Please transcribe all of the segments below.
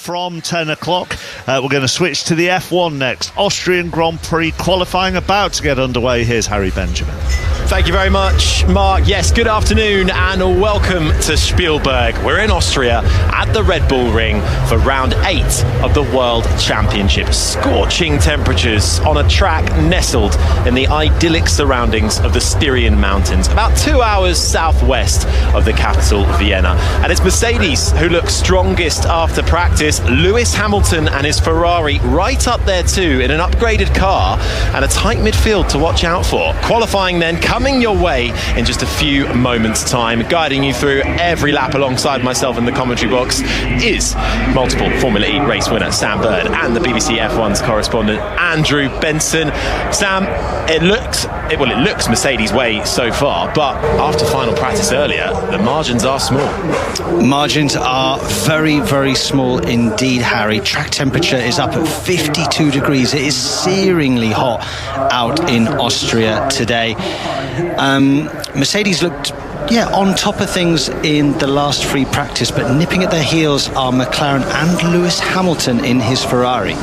from 10 o'clock. We're going to switch to the F1 next. Austrian Grand Prix qualifying about to get underway. Here's Harry Benjamin. Thank you very much, Mark. Yes, good afternoon and welcome to Spielberg. We're in Austria at the Red Bull Ring for round 8 of the World Championship. Scorching temperatures on a track nestled in the idyllic surroundings of the Styrian Mountains, about 2 hours southwest of the capital, Vienna. And it's Mercedes who looks strongest after practice. Lewis Hamilton and his Ferrari right up there too in an upgraded car, and a tight midfield to watch out for. Qualifying then coming your way in just a few moments' time. Guiding you through every lap alongside myself in the commentary box is multiple Formula E race winner Sam Bird and the BBC F1's correspondent Andrew Benson. Sam, it looks Mercedes' way so far, but after final practice earlier, the margins are small. Margins are very, very small indeed, Harry. Track temperature is up at 52 degrees. It is searingly hot out in Austria today. Mercedes looked on top of things in the last free practice, but nipping at their heels are McLaren and Lewis Hamilton in his Ferrari.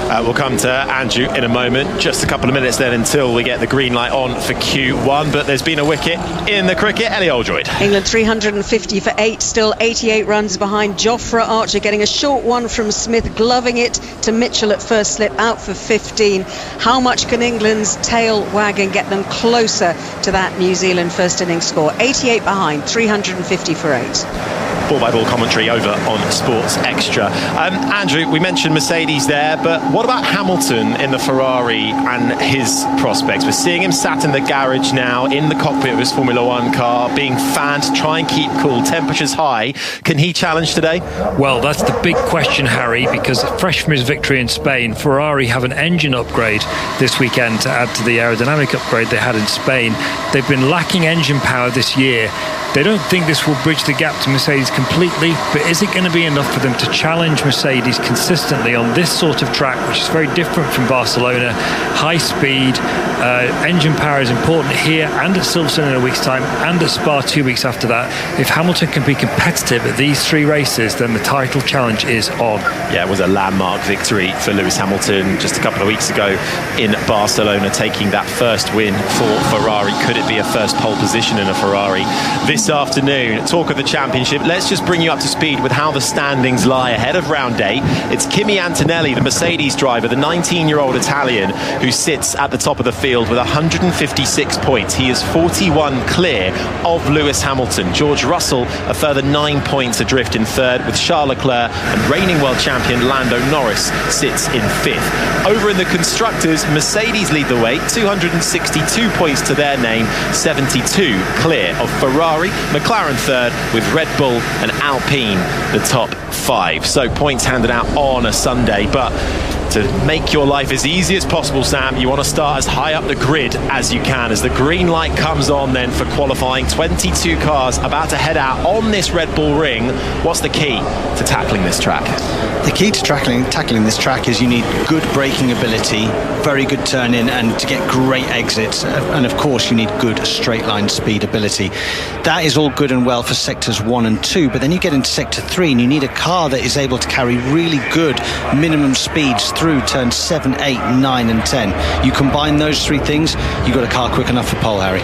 We'll come to Andrew in a moment. Just a couple of minutes then until we get the green light on for Q1, but there's been a wicket in the cricket. Ellie Oldroyd. England 350 for 8, still 88 runs behind. Jofra Archer getting a short one from Smith, gloving it to Mitchell at first slip, out for 15. How much can England's tail wag and get them closer to that New Zealand first innings score? 88 behind, 350 for 8. Ball-by-ball commentary over on Sports Extra. Andrew, we mentioned Mercedes there, but what about Hamilton in the Ferrari and his prospects? We're seeing him sat in the garage now in the cockpit of his Formula One car, being fanned to try and keep cool. Temperatures high. Can he challenge today? Well, that's the big question, Harry, because fresh from his victory in Spain, Ferrari have an engine upgrade this weekend to add to the aerodynamic upgrade they had in Spain. They've been lacking engine power this year. They don't think this will bridge the gap to Mercedes completely, but is it going to be enough for them to challenge Mercedes consistently on this sort of track, which is very different from Barcelona? High speed, engine power is important here and at Silverstone in a week's time and at Spa 2 weeks after that. If Hamilton can be competitive at these 3 races, then the title challenge is on. Yeah, it was a landmark victory for Lewis Hamilton just a couple of weeks ago in Barcelona, taking that first win for Ferrari. Could it be a first pole position in a Ferrari this afternoon? Talk of the championship. Let's just bring you up to speed with how the standings lie ahead of round 8. It's Kimi Antonelli, the Mercedes driver, the 19-year-old Italian, who sits at the top of the field with 156 points. He is 41 clear of Lewis Hamilton. George Russell a further 9 points adrift in third, with Charles Leclerc and reigning world champion Lando Norris sits in 5th. Over in the constructors, Mercedes lead the way, 262 points to their name, 72 clear of Ferrari. McLaren third, with Red Bull and Alpine the top 5. So points handed out on a Sunday, but to make your life as easy as possible, Sam, you want to start as high up the grid as you can. As the green light comes on then for qualifying, 22 cars about to head out on this Red Bull Ring. What's the key to tackling this track? The key to tackling this track is you need good braking ability, very good turn-in, and to get great exits. And of course, you need good straight-line speed ability. That is all good and well for sectors 1 and 2, but then you get into sector 3 and you need a car that is able to carry really good minimum speeds through turns 7, 8, 9 and 10. You combine those 3 things, you've got a car quick enough for pole, Harry.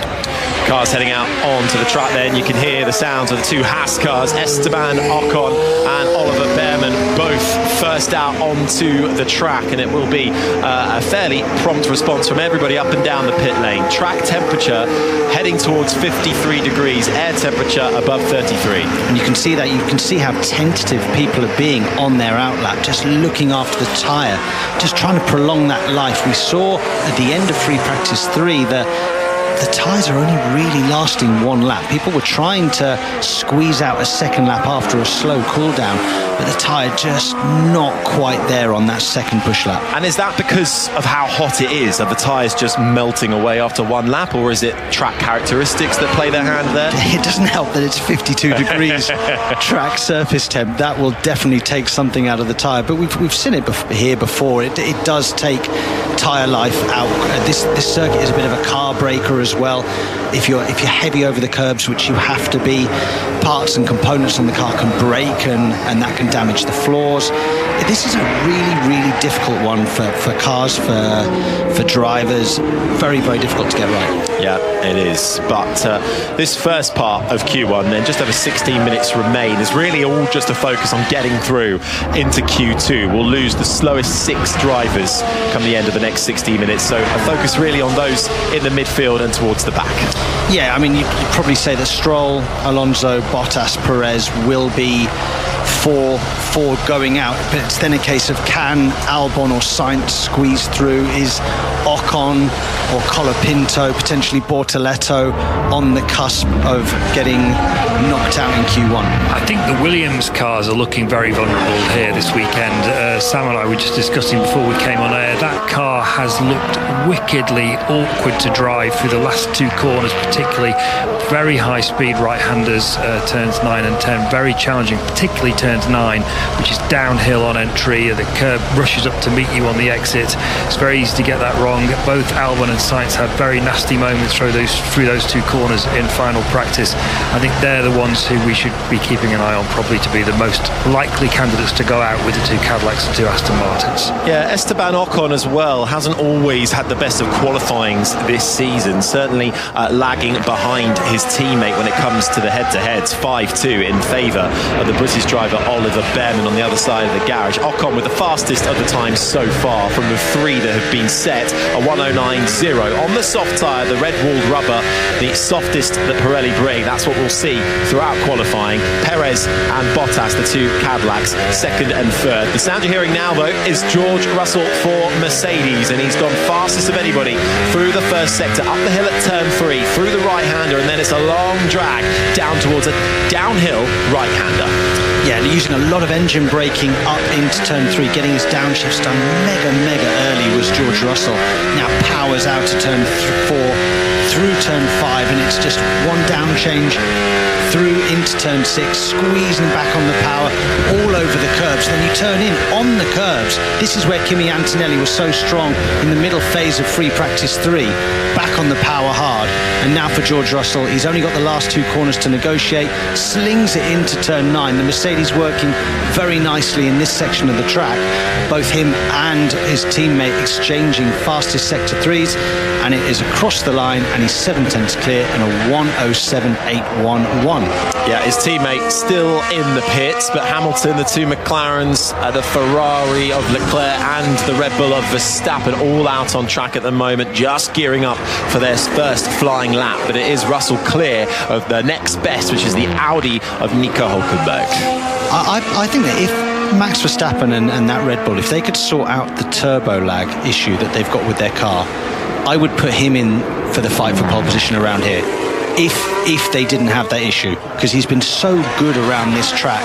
Cars heading out onto the track then. You can hear the sounds of the 2 Haas cars, Esteban Ocon and Oliver Behrman, both first out onto the track, and it will be a fairly prompt response from everybody up and down the pit lane. Track temperature heading towards 53 degrees, air temperature above 33. And you can see that, you can see how tentative people are being on their outlap, just looking after the tyre, just trying to prolong that life. We saw at the end of free practice 3 that the tyres are only really lasting 1 lap. People were trying to squeeze out a second lap after a slow cool down, but the tyre just not quite there on that second push lap. And is that because of how hot it is? Are the tyres just melting away after 1 lap, or is it track characteristics that play their hand there? It doesn't help that it's 52 degrees track surface temp. That will definitely take something out of the tyre, but we've seen it here before. It does take tyre life out. This circuit is a bit of a car breaker as well. If you're heavy over the curbs, which you have to be, parts and components on the car can break, and that can damage the floors. This is a really, really difficult one for cars, for drivers. Very, very difficult to get right. Yeah, it is. But this first part of Q1, then just over 16 minutes remain, is really all just a focus on getting through into Q2. We'll lose the slowest 6 drivers come the end of the next 16 minutes. So a focus really on those in the midfield and towards the back. Yeah, I mean, you'd probably say that Stroll, Alonso, Bottas, Perez will be for going out, but it's then a case of can Albon or Sainz squeeze through? Is Ocon or Colapinto, potentially Bortoletto, on the cusp of getting knocked out in Q1? I think the Williams cars are looking very vulnerable here this weekend. Sam and I were just discussing before we came on air, that car has looked wickedly awkward to drive through the last 2 corners, particularly very high speed right-handers, turns 9 and 10, very challenging, particularly turns 9, which is downhill on entry. The curb rushes up to meet you on the exit. It's very easy to get that wrong. Both Albon and Sainz had very nasty moments through those 2 corners in final practice. I think they're the ones who we should be keeping an eye on, probably to be the most likely candidates to go out with the 2 Cadillacs and 2 Aston Martins. Yeah, Esteban Ocon as well hasn't always had the best of qualifyings this season, certainly lagging behind his teammate when it comes to the head-to-heads. 5-2 in favour of the British driver Oliver Behrman on the other side of the garage. Ocon with the fastest of the times so far from the 3 that have been set, a 109.0 on the soft tyre, the red-walled rubber, the softest that Pirelli bring. That's what we'll see throughout qualifying. Perez and Bottas, the 2 Cadillacs, 2nd and 3rd. The sound you're hearing now, though, is George Russell for Mercedes, and he's gone fastest of anybody through the first sector, up the hill at turn 3, through the right-hander, and then it's a long drag down towards a downhill right-hander. Yeah, and using a lot of engine braking up into turn 3, getting his downshifts done mega early was George Russell. Now powers out to turn 4, through turn 5, and it's just one down change through into turn 6, squeezing back on the power all over the curbs. Then you turn in on the curbs. This is where Kimi Antonelli was so strong in the middle phase of free practice 3, back on the power hard. And now for George Russell, he's only got the last 2 corners to negotiate, slings it into turn 9. The Mercedes working very nicely in this section of the track. Both him and his teammate exchanging fastest sector 3s, and it is across the line, and he's 7 tenths clear in a 107.811. Yeah, his teammate still in the pits, but Hamilton, the 2 McLarens, the Ferrari of Leclerc and the Red Bull of Verstappen all out on track at the moment, just gearing up for their first flying lap. But it is Russell clear of the next best, which is the Audi of Nico Hülkenberg. I think that if Max Verstappen and that Red Bull, if they could sort out the turbo lag issue that they've got with their car, I would put him in for the fight for pole position around here. If they didn't have that issue, because he's been so good around this track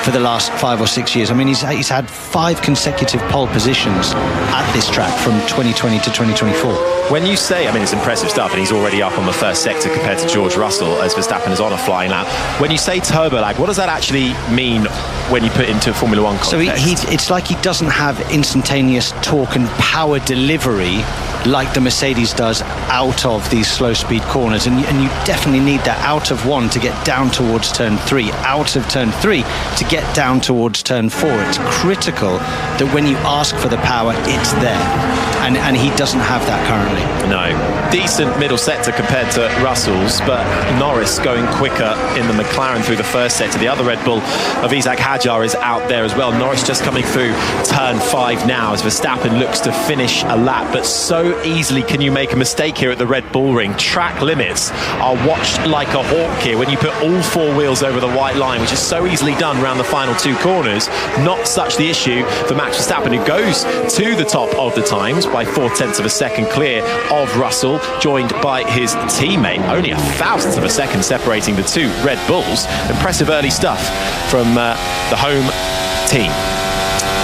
for the last 5 or 6 years. I mean, he's had 5 consecutive pole positions at this track from 2020 to 2024. When you say, I mean, it's impressive stuff, and he's already up on the first sector compared to George Russell as Verstappen is on a flying lap. When you say turbo lag, what does that actually mean when you put it into a Formula 1 context? So it's like he doesn't have instantaneous torque and power delivery like the Mercedes does out of these slow speed corners, and you definitely need that out of 1 to get down towards turn 3, out of turn 3 to get down towards turn 4. It's critical that when you ask for the power, it's there, and he doesn't have that currently. No. Decent middle sector compared to Russell's, but Norris going quicker in the McLaren through the first sector. The other Red Bull of Isaac Hadjar is out there as well. Norris just coming through turn 5 now as Verstappen looks to finish a lap, but so easily can you make a mistake here at the Red Bull Ring. Track limits are watched like a hawk here when you put all 4 wheels over the white line, which is so easily done around the final 2 corners. Not such the issue for Max Verstappen, who goes to the top of the times by 4 tenths of a second clear of Russell, joined by his teammate. Only a thousandth of a second separating the 2 Red Bulls. Impressive early stuff from the home team.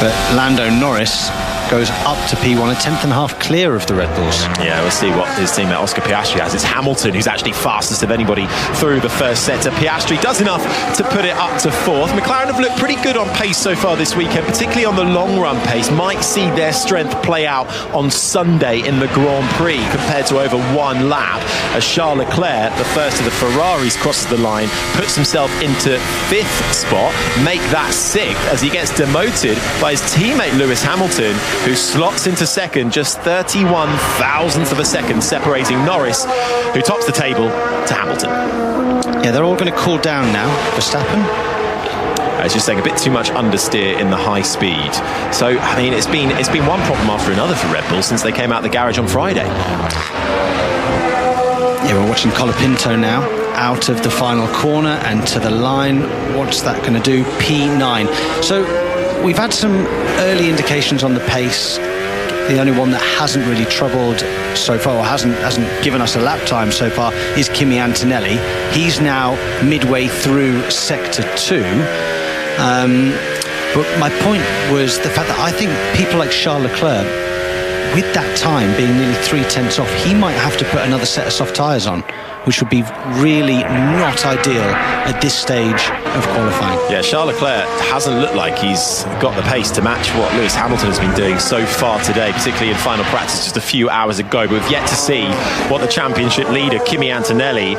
But Lando Norris goes up to P1, a 10th and a half clear of the Red Bulls. Yeah, we'll see what his teammate Oscar Piastri has. It's Hamilton who's actually fastest of anybody through the first sector. Piastri does enough to put it up to 4th. McLaren have looked pretty good on pace so far this weekend, particularly on the long run pace. Might see their strength play out on Sunday in the Grand Prix compared to over one lap, as Charles Leclerc, the first of the Ferraris, crosses the line, puts himself into 5th spot, make that 6th as he gets demoted by his teammate Lewis Hamilton, who slots into 2nd, just 31 thousandths of a second separating Norris, who tops the table, to Hamilton. Yeah, they're all going to cool down now. Verstappen. It's just saying a bit too much understeer in the high speed. So, I mean, it's been one problem after another for Red Bull since they came out the garage on Friday. Yeah, we're watching Colapinto now, out of the final corner and to the line. What's that going to do? P9. So we've had some early indications on the pace. The only one that hasn't really troubled so far, or hasn't given us a lap time so far, is Kimi Antonelli. He's now midway through Sector 2. But my point was the fact that I think people like Charles Leclerc, with that time being nearly 3/10 off, he might have to put another set of soft tyres on, which would be really not ideal at this stage of qualifying. Yeah, Charles Leclerc hasn't looked like he's got the pace to match what Lewis Hamilton has been doing so far today, particularly in final practice just a few hours ago. But we've yet to see what the championship leader, Kimi Antonelli,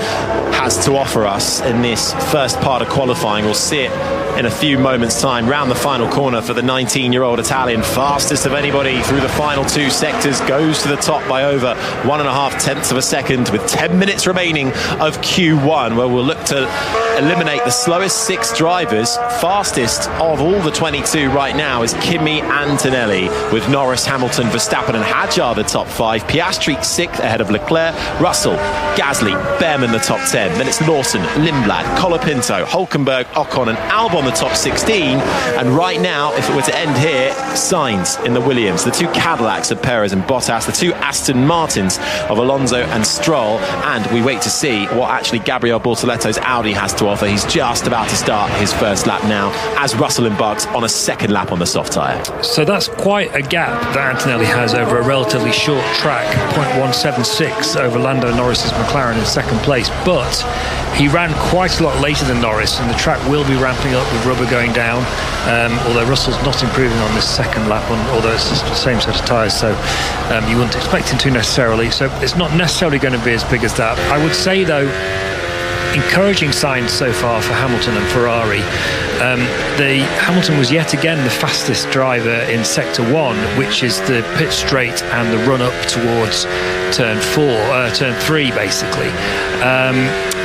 has to offer us in this first part of qualifying. We'll see it in a few moments' time. Round the final corner for the 19-year-old Italian, fastest of anybody through the final 2 sectors, goes to the top by over 1.5 tenths of a second with 10 minutes remaining of Q1, where we'll look to eliminate the slowest 6 drivers. Fastest of all the 22 right now is Kimi Antonelli, with Norris, Hamilton, Verstappen and Hadjar the top 5. Piastri 6th ahead of Leclerc. Russell, Gasly, Behrman the top 10. Then it's Lawson, Lindblad, Colapinto, Hülkenberg, Ocon and Albon the top 16. And right now, if it were to end here, Sainz in the Williams, the 2 Cadillacs of Perez and Bottas, the 2 Aston Martins of Alonso and Stroll, and we wait to see what actually Gabriel Bortoletto's Audi has to offer. He's just about to start his first lap now, as Russell embarks on a second lap on the soft tyre. So that's quite a gap that Antonelli has over a relatively short track, 0.176 over Lando Norris's McLaren in second place, but he ran quite a lot later than Norris, and the track will be ramping up with rubber going down, although Russell's not improving on this second lap, although it's the same set of tyres, so you wouldn't expect him to necessarily, so it's not necessarily going to be as big as that. I would say, though, encouraging signs so far for Hamilton and Ferrari. Hamilton was yet again the fastest driver in Sector 1, which is the pit straight and the run up towards turn 3 basically,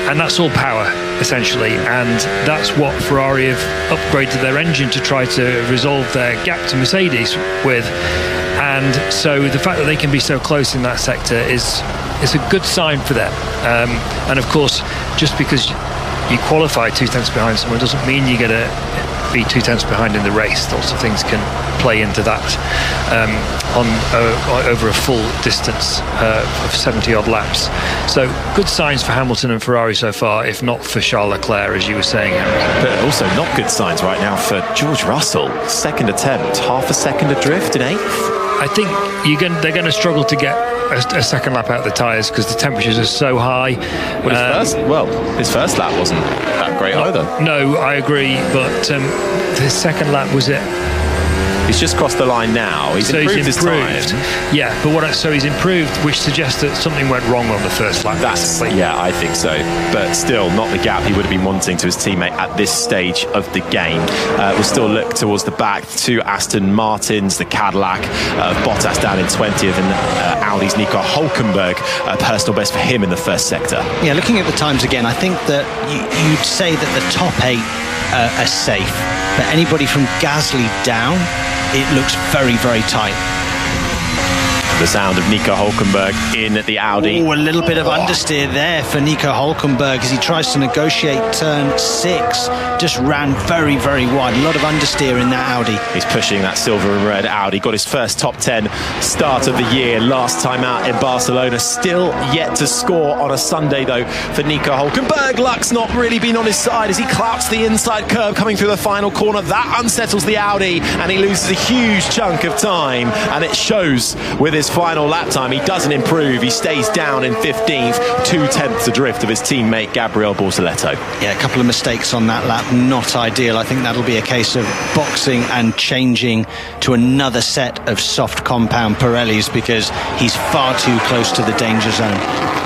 and that's all power essentially, and that's what Ferrari have upgraded their engine to try to resolve their gap to Mercedes with. And so the fact that they can be so close in that sector is a good sign for them. And of course, just because you qualify 2 tenths behind someone doesn't mean you're going to be 2 tenths behind in the race. Lots of things can play into that over a full distance of 70-odd laps. So good signs for Hamilton and Ferrari so far, if not for Charles Leclerc, as you were saying, Henry. But also not good signs right now for George Russell. Second attempt, half a second adrift in 8th. I think they're going to struggle to get a second lap out of the tyres because the temperatures are so high. His first lap wasn't that great either. No, I agree, but the second lap was it. He's just crossed the line now. He's improved his time. Yeah, but so he's improved, which suggests that something went wrong on the first lap. Yeah, I think so. But still, not the gap he would have been wanting to his teammate at this stage of the game. We'll still look towards the back. 2 Aston Martins, the Cadillac, Bottas down in 20th, and Audi's Nico Hülkenberg, a personal best for him in the first sector. Yeah, looking at the times again, I think that you'd say that the top 8 are safe, but anybody from Gasly down, it looks very, very tight. The sound of Nico Hülkenberg in the Audi. Oh, a little bit of understeer there for Nico Hülkenberg as he tries to negotiate turn 6. Just ran very, very wide. A lot of understeer in that Audi. He's pushing that silver and red Audi. Got his first top 10 start of the year. Last time out in Barcelona. Still yet to score on a Sunday, though, for Nico Hülkenberg. Luck's not really been on his side as he clouts the inside curve coming through the final corner. That unsettles the Audi and he loses a huge chunk of time. And it shows with his final lap time. He doesn't improve. He stays down in 15th, 2/10 adrift of his teammate Gabriel Bortoleto. Yeah, a couple of mistakes on that lap. Not ideal. I think that'll be a case of boxing and changing to another set of soft compound Pirellis because he's far too close to the danger zone.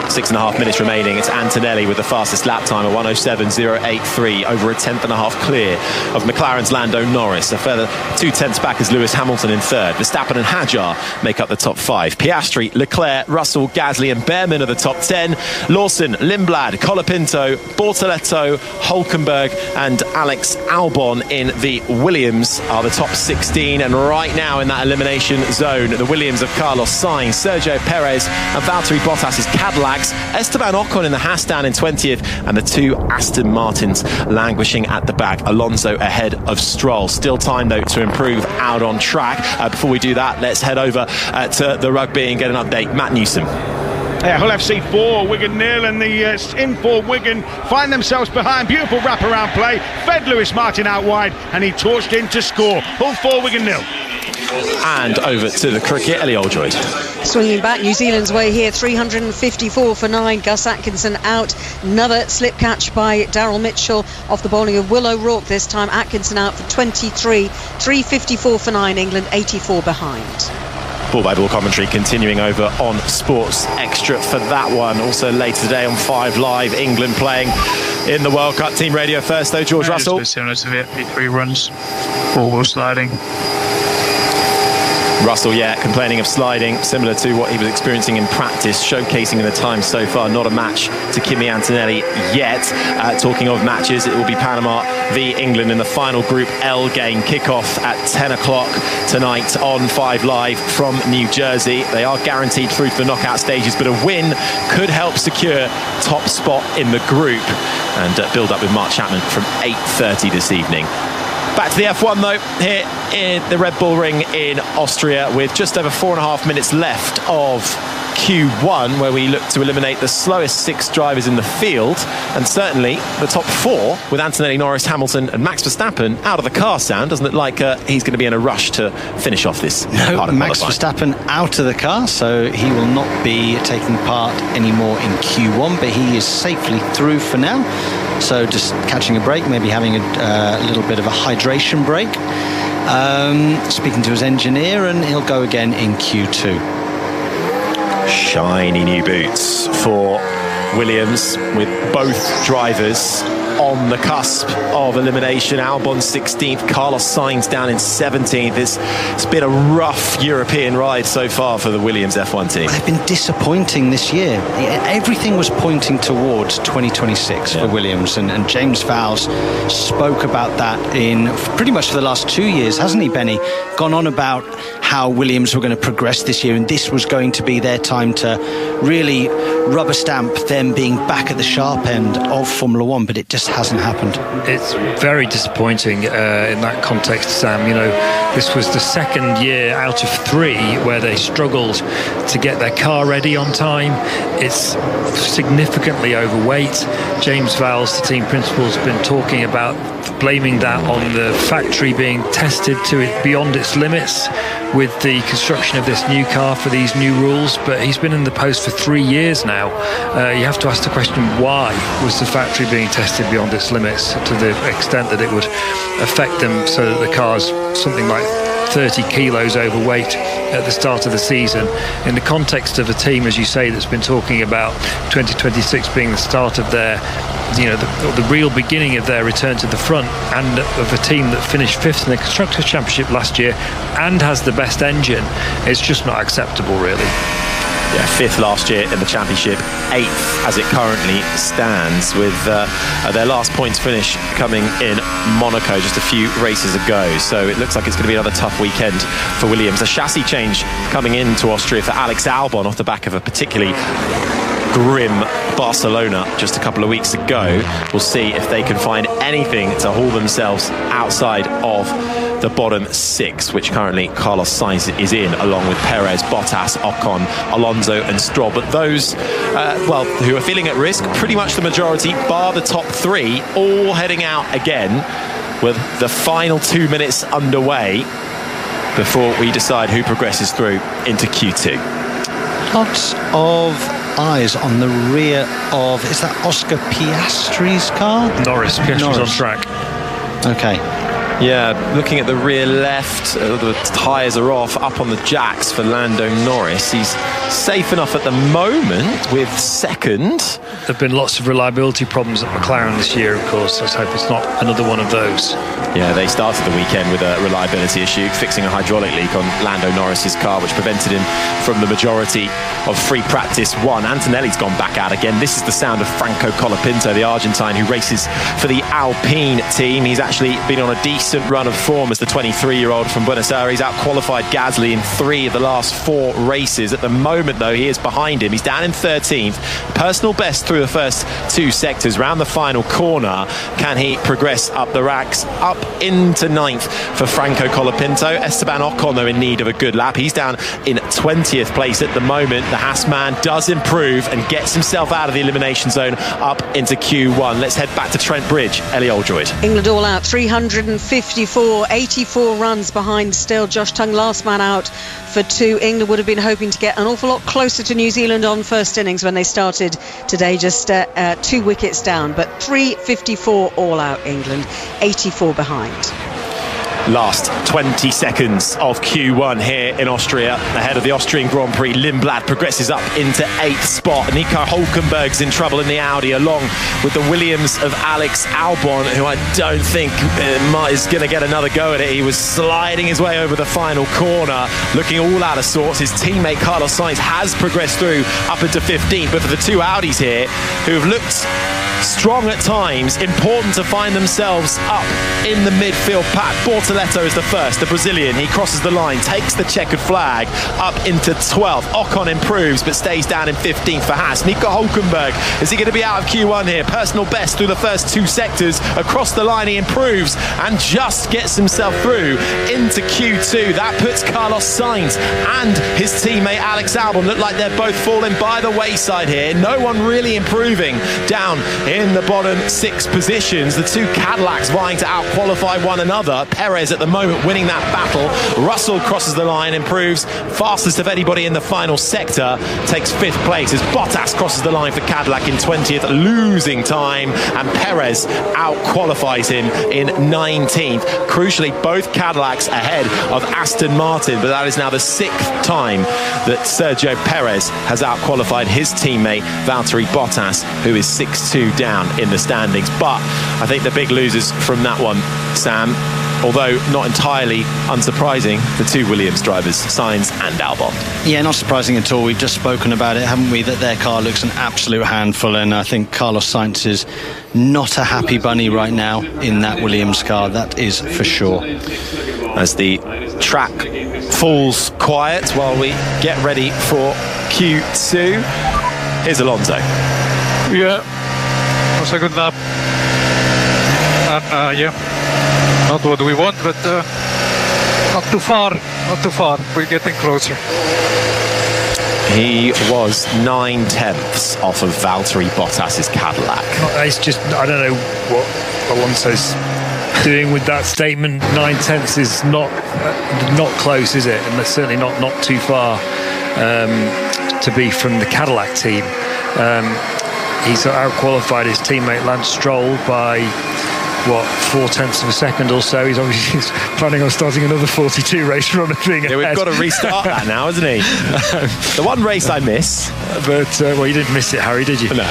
6.5 minutes remaining. It's Antonelli with the fastest lap time at 1:07.083, over a 10.5 clear of McLaren's Lando Norris. A further 2/10 back as Lewis Hamilton in third. Verstappen and Hadjar make up the top 5. Piastri, Leclerc, Russell, Gasly and Behrman are the top 10. Lawson, Lindblad, Colapinto, Bortoleto, Hülkenberg and Alex Albon in the Williams are the top 16. And right now in that elimination zone, the Williams of Carlos Sainz, Sergio Perez and Valtteri Bottas' Cadillacs. Esteban Ocon in the Haas down in 20th and the 2 Aston Martins languishing at the back. Alonso ahead of Stroll. Still time though to improve out on track. Before we do that, let's head over to the rugby and get an update. Matt Newsom. Yeah, Hull FC 4, Wigan 0, and the in for Wigan find themselves behind. Beautiful wraparound play, fed Lewis Martin out wide and he torched in to score. Hull 4, Wigan 0. And over to the cricket, Ellie Oldroyd. Swinging back New Zealand's way here, 354 for 9. Gus Atkinson out. Another slip catch by Daryl Mitchell off the bowling of Will O'Rourke this time. Atkinson out for 23. 354 for 9. England 84 behind. Ball by ball commentary continuing over on Sports Extra for that one. Also later today on 5 Live, England playing in the World Cup. Team radio first though, George Russell. Similar to the 3 runs, 4-wheel sliding. Russell, complaining of sliding, similar to what he was experiencing in practice, showcasing in the time so far. Not a match to Kimi Antonelli yet. Talking of matches, it will be Panama v England in the final Group L game. Kickoff at 10 o'clock tonight on 5 Live from New Jersey. They are guaranteed through to the knockout stages, but a win could help secure top spot in the group and build up with Mark Chapman from 8:30 this evening. Back to the F1 though, here in the Red Bull Ring in Austria with just over 4.5 minutes left of Q1, where we look to eliminate the slowest 6 drivers in the field, and certainly the top 4 with Antonelli, Norris, Hamilton and Max Verstappen out of the car. Sound doesn't look like he's going to be in a rush to finish off this part of Max qualifying. Verstappen out of the car, so he will not be taking part anymore in Q1, but he is safely through for now. So just catching a break, maybe having a little bit of a hydration break, speaking to his engineer, and he'll go again in Q2. Shiny new boots for Williams with both drivers on the cusp of elimination. Albon 16th, Carlos Sainz down in 17th. It's been a rough European ride so far for the Williams F1 team. They've been disappointing this year. Everything was pointing towards 2026 for Williams, and James Vowles spoke about that in pretty much for the last 2 years, hasn't he, Benny? Gone on about how Williams were going to progress this year, and this was going to be their time to really rubber stamp them being back at the sharp end of Formula One, but it just hasn't happened. It's very disappointing in that context, Sam. You know, this was the second year out of 3 where they struggled to get their car ready on time. It's significantly overweight. James Vowles, the team principal, has been talking about blaming that on the factory being tested to it beyond its limits with the construction of this new car for these new rules, but he's been in the post for 3 years now. You have to ask the question, why was the factory being tested beyond its limits to the extent that it would affect them so that the car's something like 30 kilos overweight at the start of the season, in the context of a team, as you say, that's been talking about 2026 being the start of their, the real beginning of their return to the front, and of a team that finished 5th in the Constructors' Championship last year and has the best engine. It's just not acceptable, really. fifth last year in the championship, 8th as it currently stands, with their last points finish coming in Monaco just a few races ago. So it looks like it's going to be another tough weekend for Williams. A chassis change coming into Austria for Alex Albon off the back of a particularly grim Barcelona just a couple of weeks ago. We'll see if they can find anything to haul themselves outside of the bottom 6, which currently Carlos Sainz is in, along with Perez, Bottas, Ocon, Alonso and Stroll. But those who are feeling at risk, pretty much the majority, bar the top 3, all heading out again with the final 2 minutes underway before we decide who progresses through into Q2. Lots of eyes on the rear of, is that Oscar Piastri's car? Piastri's on track. Okay. Yeah, looking at the rear left, the tyres are off, up on the jacks for Lando Norris. He's safe enough at the moment with second. There have been lots of reliability problems at McLaren this year, of course. Let's hope it's not another one of those. Yeah, they started the weekend with a reliability issue, fixing a hydraulic leak on Lando Norris's car, which prevented him from the majority of free practice 1. Antonelli's gone back out again. This is the sound of Franco Colapinto, the Argentine who races for the Alpine team. He's actually been on a decent run of form as the 23-year-old from Buenos Aires. Out-qualified Gasly in 3 of the last 4 races. At the moment, though, he is behind him. He's down in 13th. Personal best through the first 2 sectors. Round the final corner, can he progress up the racks? Up into 9th for Franco Colapinto. Esteban Ocon, though, in need of a good lap. He's down in 20th place at the moment. The Haas man does improve and gets himself out of the elimination zone up into Q1. Let's head back to Trent Bridge. Ellie Oldroyd. England all out, 354, 84 runs behind still. Josh Tongue last man out for 2. England would have been hoping to get an awful lot closer to New Zealand on first innings when they started today, just 2 wickets down. But 354 all out England, 84 behind. Last 20 seconds of Q1 here in Austria, ahead of the Austrian Grand Prix. Lindblad progresses up into 8th spot. Nico Hülkenberg's in trouble in the Audi, along with the Williams of Alex Albon, who I don't think is going to get another go at it. He was sliding his way over the final corner, looking all out of sorts. His teammate Carlos Sainz has progressed through up into 15th, but for the 2 Audis here, who have looked strong at times, important to find themselves up in the midfield pack. Bortoleto is the first, the Brazilian. He crosses the line, takes the checkered flag up into 12th. Ocon improves but stays down in 15th for Haas. Nico Hülkenberg, is he going to be out of Q1 here? Personal best through the first 2 sectors. Across the line he improves and just gets himself through into Q2. That puts Carlos Sainz and his teammate Alex Albon, look like they're both falling by the wayside here. No one really improving down in the bottom 6 positions. The 2 Cadillacs vying to out-qualify one another. Perez at the moment winning that battle. Russell crosses the line, improves, fastest of anybody in the final sector, takes 5th place as Bottas crosses the line for Cadillac in 20th, losing time, and Perez out-qualifies him in 19th. Crucially, both Cadillacs ahead of Aston Martin, but that is now the 6th time that Sergio Perez has out-qualified his teammate Valtteri Bottas, who is 6-2 down in the standings. But I think the big losers from that one, Sam, although not entirely unsurprising, the 2 Williams drivers, Sainz and Albon. Yeah, not surprising at all. We've just spoken about it, haven't we, that their car looks an absolute handful, and I think Carlos Sainz is not a happy bunny right now in that Williams car, that is for sure. As the track falls quiet while we get ready for Q2, here's Alonso. Yeah, was a good lap. And yeah, not what we want, but not too far. We're getting closer. He was 9/10 off of Valtteri Bottas's Cadillac. It's just, I don't know what Alonso's doing with that statement. 9/10 is not close, is it? And that's certainly not too far to be from the Cadillac team. He's out-qualified his teammate Lance Stroll by 4/10 of a second or so. He's obviously planning on starting another 42 race run of being ahead. We've got to restart that now, hasn't he? The one race I miss. But you didn't miss it, Harry, did you? No.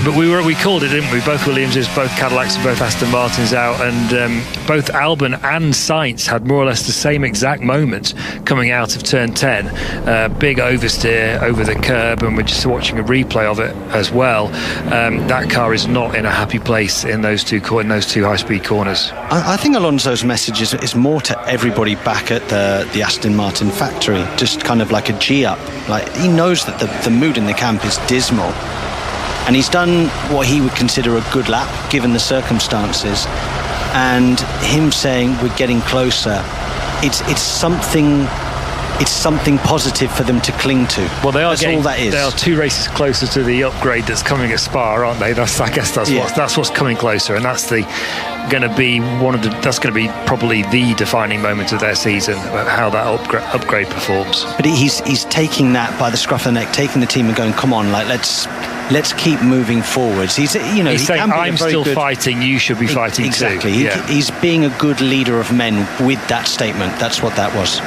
But we called it, didn't we? Both Williamses, both Cadillacs and both Aston Martins out, and both Albon and Sainz had more or less the same exact moment coming out of turn 10. Big oversteer over the curb, and we're just watching a replay of it as well. That car is not in a happy place in those two high-speed corners. I think Alonso's message is more to everybody back at the Aston Martin factory, just kind of like a G-up. Like, he knows that the mood in the camp is dismal, and he's done what he would consider a good lap given the circumstances, and him saying we're getting closer, it's something positive for them to cling to. Well, that's all that is. They are 2 races closer to the upgrade that's coming at Spa, aren't they? I guess that's what's coming closer, and that's going to be probably the defining moment of their season, how that upgrade performs. But he's taking that by the scruff of the neck, taking the team and going, come on, like let's keep moving forwards. He's saying, I'm still fighting, you should be fighting exactly. too. Exactly. He's being a good leader of men with that statement. That's what that was.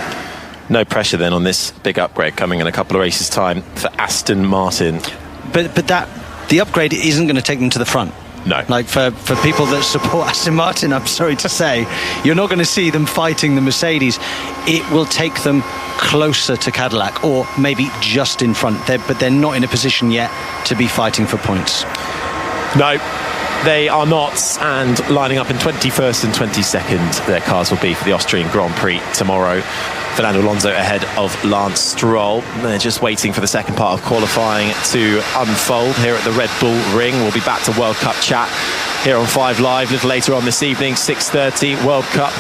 No pressure then on this big upgrade coming in a couple of races' time for Aston Martin. But the upgrade isn't going to take them to the front. No. Like for people that support Aston Martin, I'm sorry to say, you're not going to see them fighting the Mercedes. It will take them closer to Cadillac, or maybe just in front. But they're not in a position yet to be fighting for points. No, they are not, and lining up in 21st and 22nd their cars will be for the Austrian Grand Prix tomorrow. Fernando Alonso ahead of Lance Stroll. They're just waiting for the second part of qualifying to unfold here at the Red Bull Ring. We'll be back to World Cup chat here on 5 Live a little later on this evening, 6:30 World Cup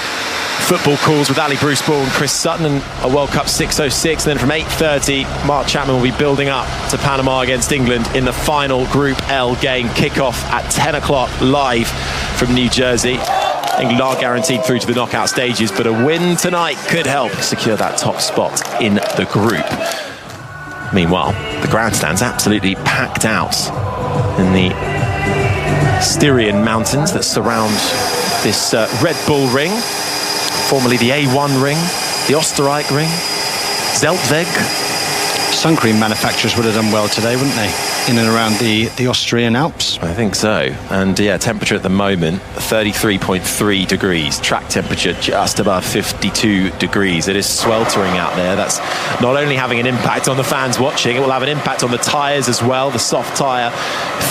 football calls with Ali Bruce Ball and Chris Sutton, and a World Cup 6:06. And then from 8:30 Mark Chapman will be building up to Panama against England in the final Group L game. Kickoff at 10 o'clock live from New Jersey. England are guaranteed through to the knockout stages, but a win tonight could help secure that top spot in the group. Meanwhile, the grandstand's absolutely packed out in the Styrian mountains that surround this Red Bull Ring, formerly the A1 Ring, the Österreich Ring, Zeltweg. Sun cream manufacturers would have done well today, wouldn't they? In and around the Austrian Alps. I think so. And temperature at the moment 33.3 degrees. Track temperature just above 52 degrees. It is sweltering out there. That's not only having an impact on the fans watching, it will have an impact on the tyres as well. The soft tyre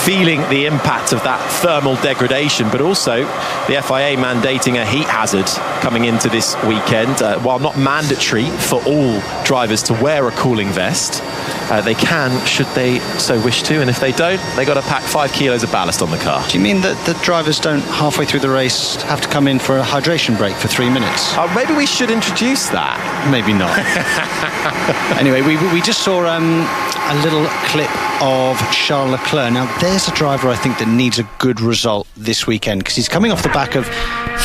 feeling the impact of that thermal degradation, but also the FIA mandating a heat hazard coming into this weekend. While not mandatory for all drivers to wear a cooling vest, they can, should they so wish to, and if they don't, they got to pack 5 kilos of ballast on the car. Do you mean that the drivers don't halfway through the race have to come in for a hydration break for 3 minutes? Maybe we should introduce that. Maybe not. Anyway, we just saw a little clip of Charles Leclerc. Now, there's a driver I think that needs a good result this weekend, because he's coming off the back of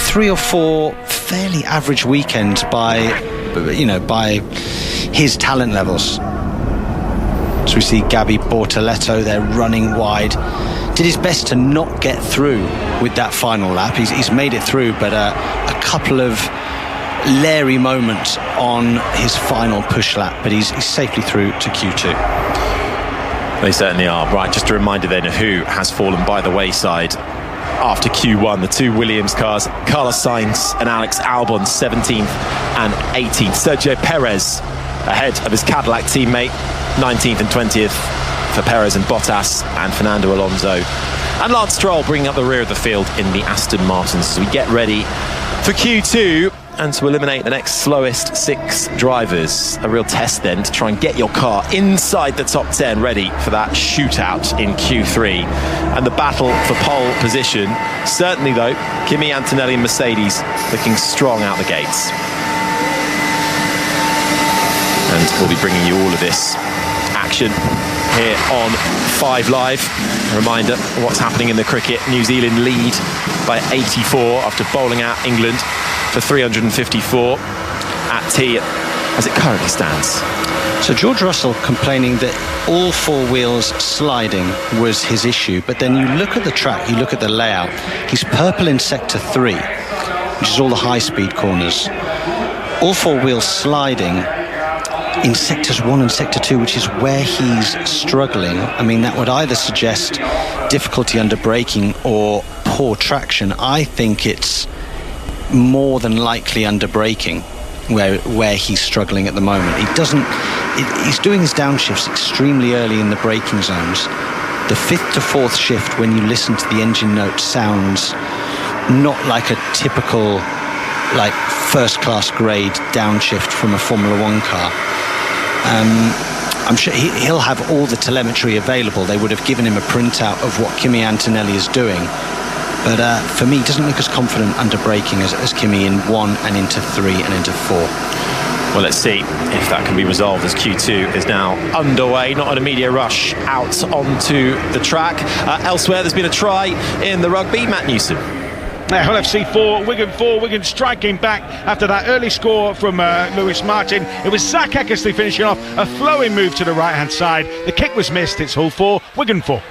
3 or 4 fairly average weekends by his talent levels. So we see Gabi Bortoleto there running wide. Did his best to not get through with that final lap. He's made it through, but a couple of leery moments on his final push lap. But he's safely through to Q2. They certainly are. Right, just a reminder then of who has fallen by the wayside after Q1. The 2 Williams cars, Carlos Sainz and Alex Albon, 17th and 18th. Sergio Perez ahead of his Cadillac teammate, 19th and 20th for Perez and Bottas, and Fernando Alonso and Lance Stroll bringing up the rear of the field in the Aston Martins as we get ready for Q2 and to eliminate the next slowest 6 drivers. A real test then to try and get your car inside the top 10, ready for that shootout in Q3 and the battle for pole position. Certainly though, Kimi Antonelli and Mercedes looking strong out the gates. And we'll be bringing you all of this action here on 5 Live. A reminder of what's happening in the cricket. New Zealand lead by 84 after bowling out England for 354 at tea as it currently stands. So George Russell complaining that all four wheels sliding was his issue, but then you look at the track, you look at the layout, he's purple in sector 3, which is all the high-speed corners. All four wheels sliding in sectors 1 and sector 2, which is where he's struggling. I mean, that would either suggest difficulty under braking or poor traction. I think it's more than likely under braking where he's struggling at the moment. He's doing his downshifts extremely early in the braking zones. The 5th to 4th shift, when you listen to the engine note, sounds not like a typical, like, first-class grade downshift from a Formula 1 car. I'm sure he'll have all the telemetry available. They would have given him a printout of what Kimi Antonelli is doing. But for me, he doesn't look as confident under braking as Kimi in 1 and into 3 and into 4. Well, let's see if that can be resolved as Q2 is now underway. Not an immediate rush out onto the track. Elsewhere, there's been a try in the rugby. Matt Newsom. Hull FC 4, Wigan 4. Wigan striking back after that early score from Lewis Martin. It was Zach Eckersley finishing off a flowing move to the right-hand side. The kick was missed. It's Hull 4, Wigan 4.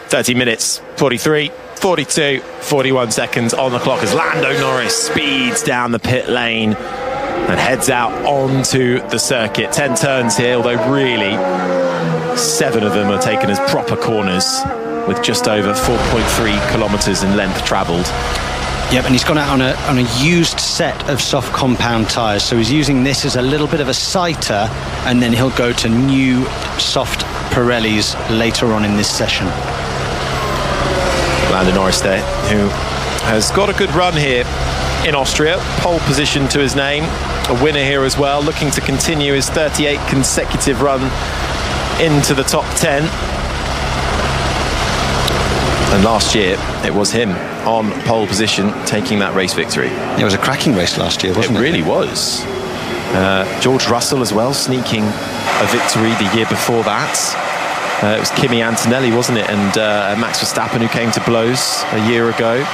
30 minutes, 43, 42, 41 seconds on the clock as Lando Norris speeds down the pit lane and heads out onto the circuit. 10 turns here, although really 7 of them are taken as proper corners, with just over 4.3 kilometres in length travelled. Yep, and he's gone out on a used set of soft compound tyres, so he's using this as a little bit of a sighter, and then he'll go to new soft Pirellis later on in this session. Lando Norris there, who has got a good run here in Austria, pole position to his name, a winner here as well, looking to continue his 38 consecutive run into the top 10. And last year, it was him on pole position taking that race victory. It was a cracking race last year, wasn't it? It really was. George Russell as well, sneaking a victory the year before that. It was Kimi Antonelli, wasn't it? And Max Verstappen, who came to blows a year ago.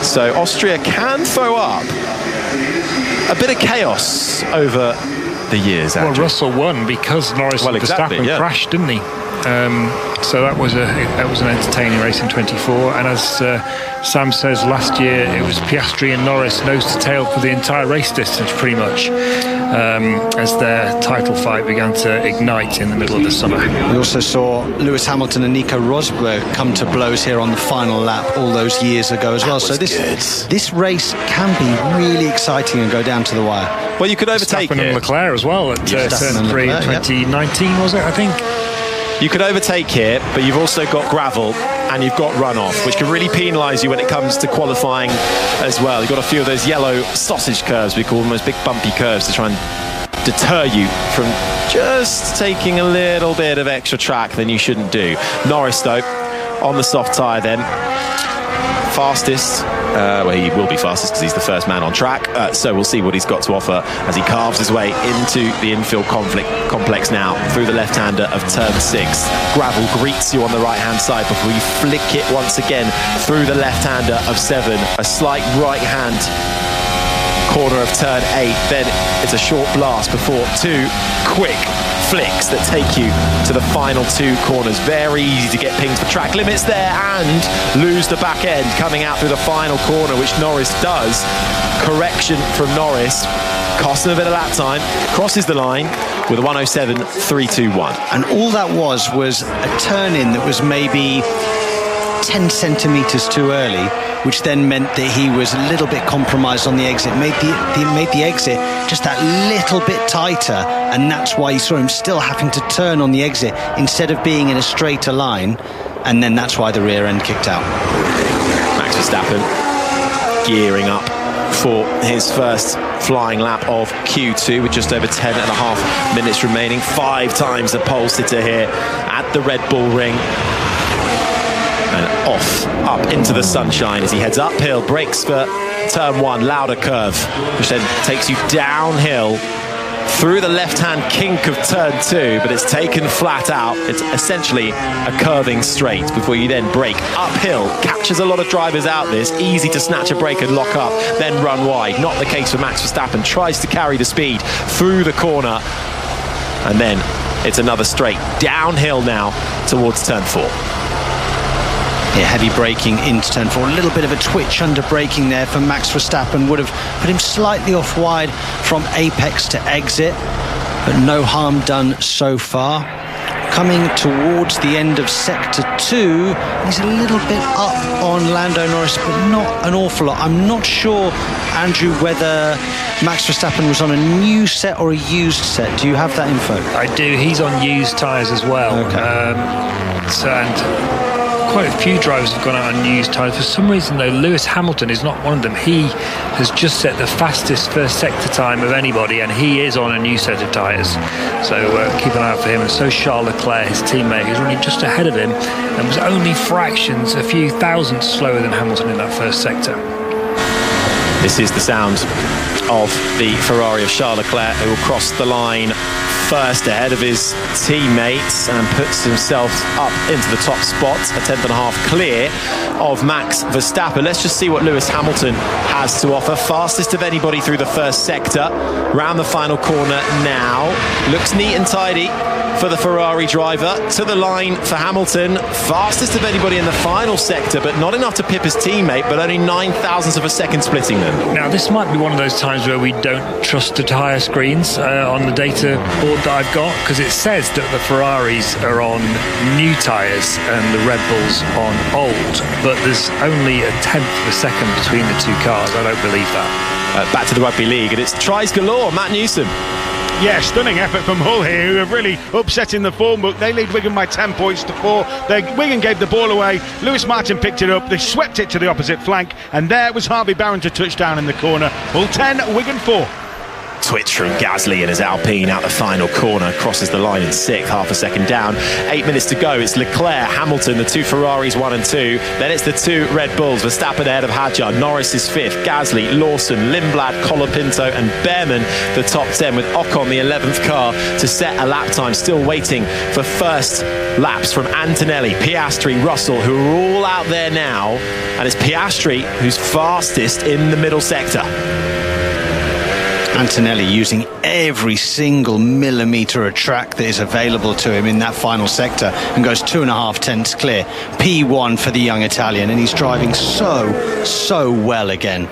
So Austria can throw up a bit of chaos over the years. Well, Russell won because Norris and Verstappen crashed, didn't he? So that was an entertaining race in 24, and as Sam says, last year it was Piastri and Norris nose to tail for the entire race distance pretty much, as their title fight began to ignite in the middle of the summer. We also saw Lewis Hamilton and Nico Rosberg come to blows here on the final lap all those years ago as well. So this race can be really exciting and go down to the wire. Well, you could overtake Verstappen and Leclerc as well at turn 3 in 2019, was it, I think? You could overtake here, but you've also got gravel and you've got runoff, which can really penalise you when it comes to qualifying as well. You've got a few of those yellow sausage curves, we call them, those big bumpy curves to try and deter you from just taking a little bit of extra track than you shouldn't do. Norris, though, on the soft tyre then. Fastest, well, he will be fastest because he's the first man on track, so we'll see what he's got to offer as he carves his way into the infield complex now through the left-hander of turn 6. Gravel greets you on the right-hand side before you flick it once again through the left-hander of 7. A slight right-hand corner of turn 8, then it's a short blast before 2 quick flicks that take you to the final 2 corners. Very easy to get pinged for track limits there and lose the back end coming out through the final corner, which Norris does. Correction from Norris, costs him a bit of lap time, crosses the line with a 107.321. And all that was a turn in that was maybe 10 centimetres too early, which then meant that he was a little bit compromised on the exit, made the exit just that little bit tighter, and that's why you saw him still having to turn on the exit instead of being in a straighter line, and then that's why the rear end kicked out. Max Verstappen gearing up for his first flying lap of Q2 with just over 10.5 minutes remaining. 5 times the pole sitter here at the Red Bull Ring. And off, up into the sunshine as he heads uphill, brakes for turn 1, louder curve, which then takes you downhill through the left-hand kink of turn 2, but it's taken flat out. It's essentially a curving straight before you then brake uphill. Captures a lot of drivers out this. Easy to snatch a brake and lock up, then run wide. Not the case for Max Verstappen. Tries to carry the speed through the corner, and then it's another straight downhill now towards turn 4. Yeah, heavy braking into turn 4. A little bit of a twitch under braking there for Max Verstappen. Would have put him slightly off wide from apex to exit, but no harm done so far. Coming towards the end of sector 2, he's a little bit up on Lando Norris, but not an awful lot. I'm not sure, Andrew, whether Max Verstappen was on a new set or a used set. Do you have that info? I do. He's on used tyres as well. Okay. And quite a few drivers have gone out on used tyres. For some reason, though, Lewis Hamilton is not one of them. He has just set the fastest first sector time of anybody, and he is on a new set of tyres. So keep an eye out for him. And so Charles Leclerc, his teammate, who's running just ahead of him and was only fractions, a few thousandths slower than Hamilton in that first sector. This is the sound of the Ferrari of Charles Leclerc, who will cross the line first ahead of his teammates and puts himself up into the top spot, a tenth and a half clear of Max Verstappen. Let's just see what Lewis Hamilton has to offer. Fastest of anybody through the first sector, round the final corner now. Looks neat and tidy for the Ferrari driver. To the line for Hamilton, fastest of anybody in the final sector, but not enough to pip his teammate, but only 9,000ths of a second splitting them. Now, this might be one of those times where we don't trust the tyre screens on the data board that I've got, because it says that the Ferraris are on new tyres and the Red Bulls on old, but there's only a tenth of a second between the two cars. I don't believe that. Back to the Rugby League, and it's tries galore. Matt Newsom. Yeah, stunning effort from Hull here, who are really upsetting the form book. They lead Wigan by 10 points to 4. Wigan gave the ball away. Lewis Martin picked it up. They swept it to the opposite flank, and there was Harvey Barron to touch down in the corner. Hull 10, Wigan 4. Twitch from Gasly in his Alpine out the final corner, crosses the line in 6th, half a second down. 8 minutes to go. It's Leclerc, Hamilton, the two Ferraris 1 and 2. Then it's the two Red Bulls, Verstappen ahead of Hadjar. Norris is 5th, Gasly, Lawson, Lindblad, Colapinto and Behrman the top 10, with Ocon the 11th car to set a lap time. Still waiting for first laps from Antonelli, Piastri, Russell, who are all out there now, and it's Piastri who's fastest in the middle sector. Antonelli using every single millimetre of track that is available to him in that final sector and goes 2.5 tenths clear. P1 for the young Italian, and he's driving so well again.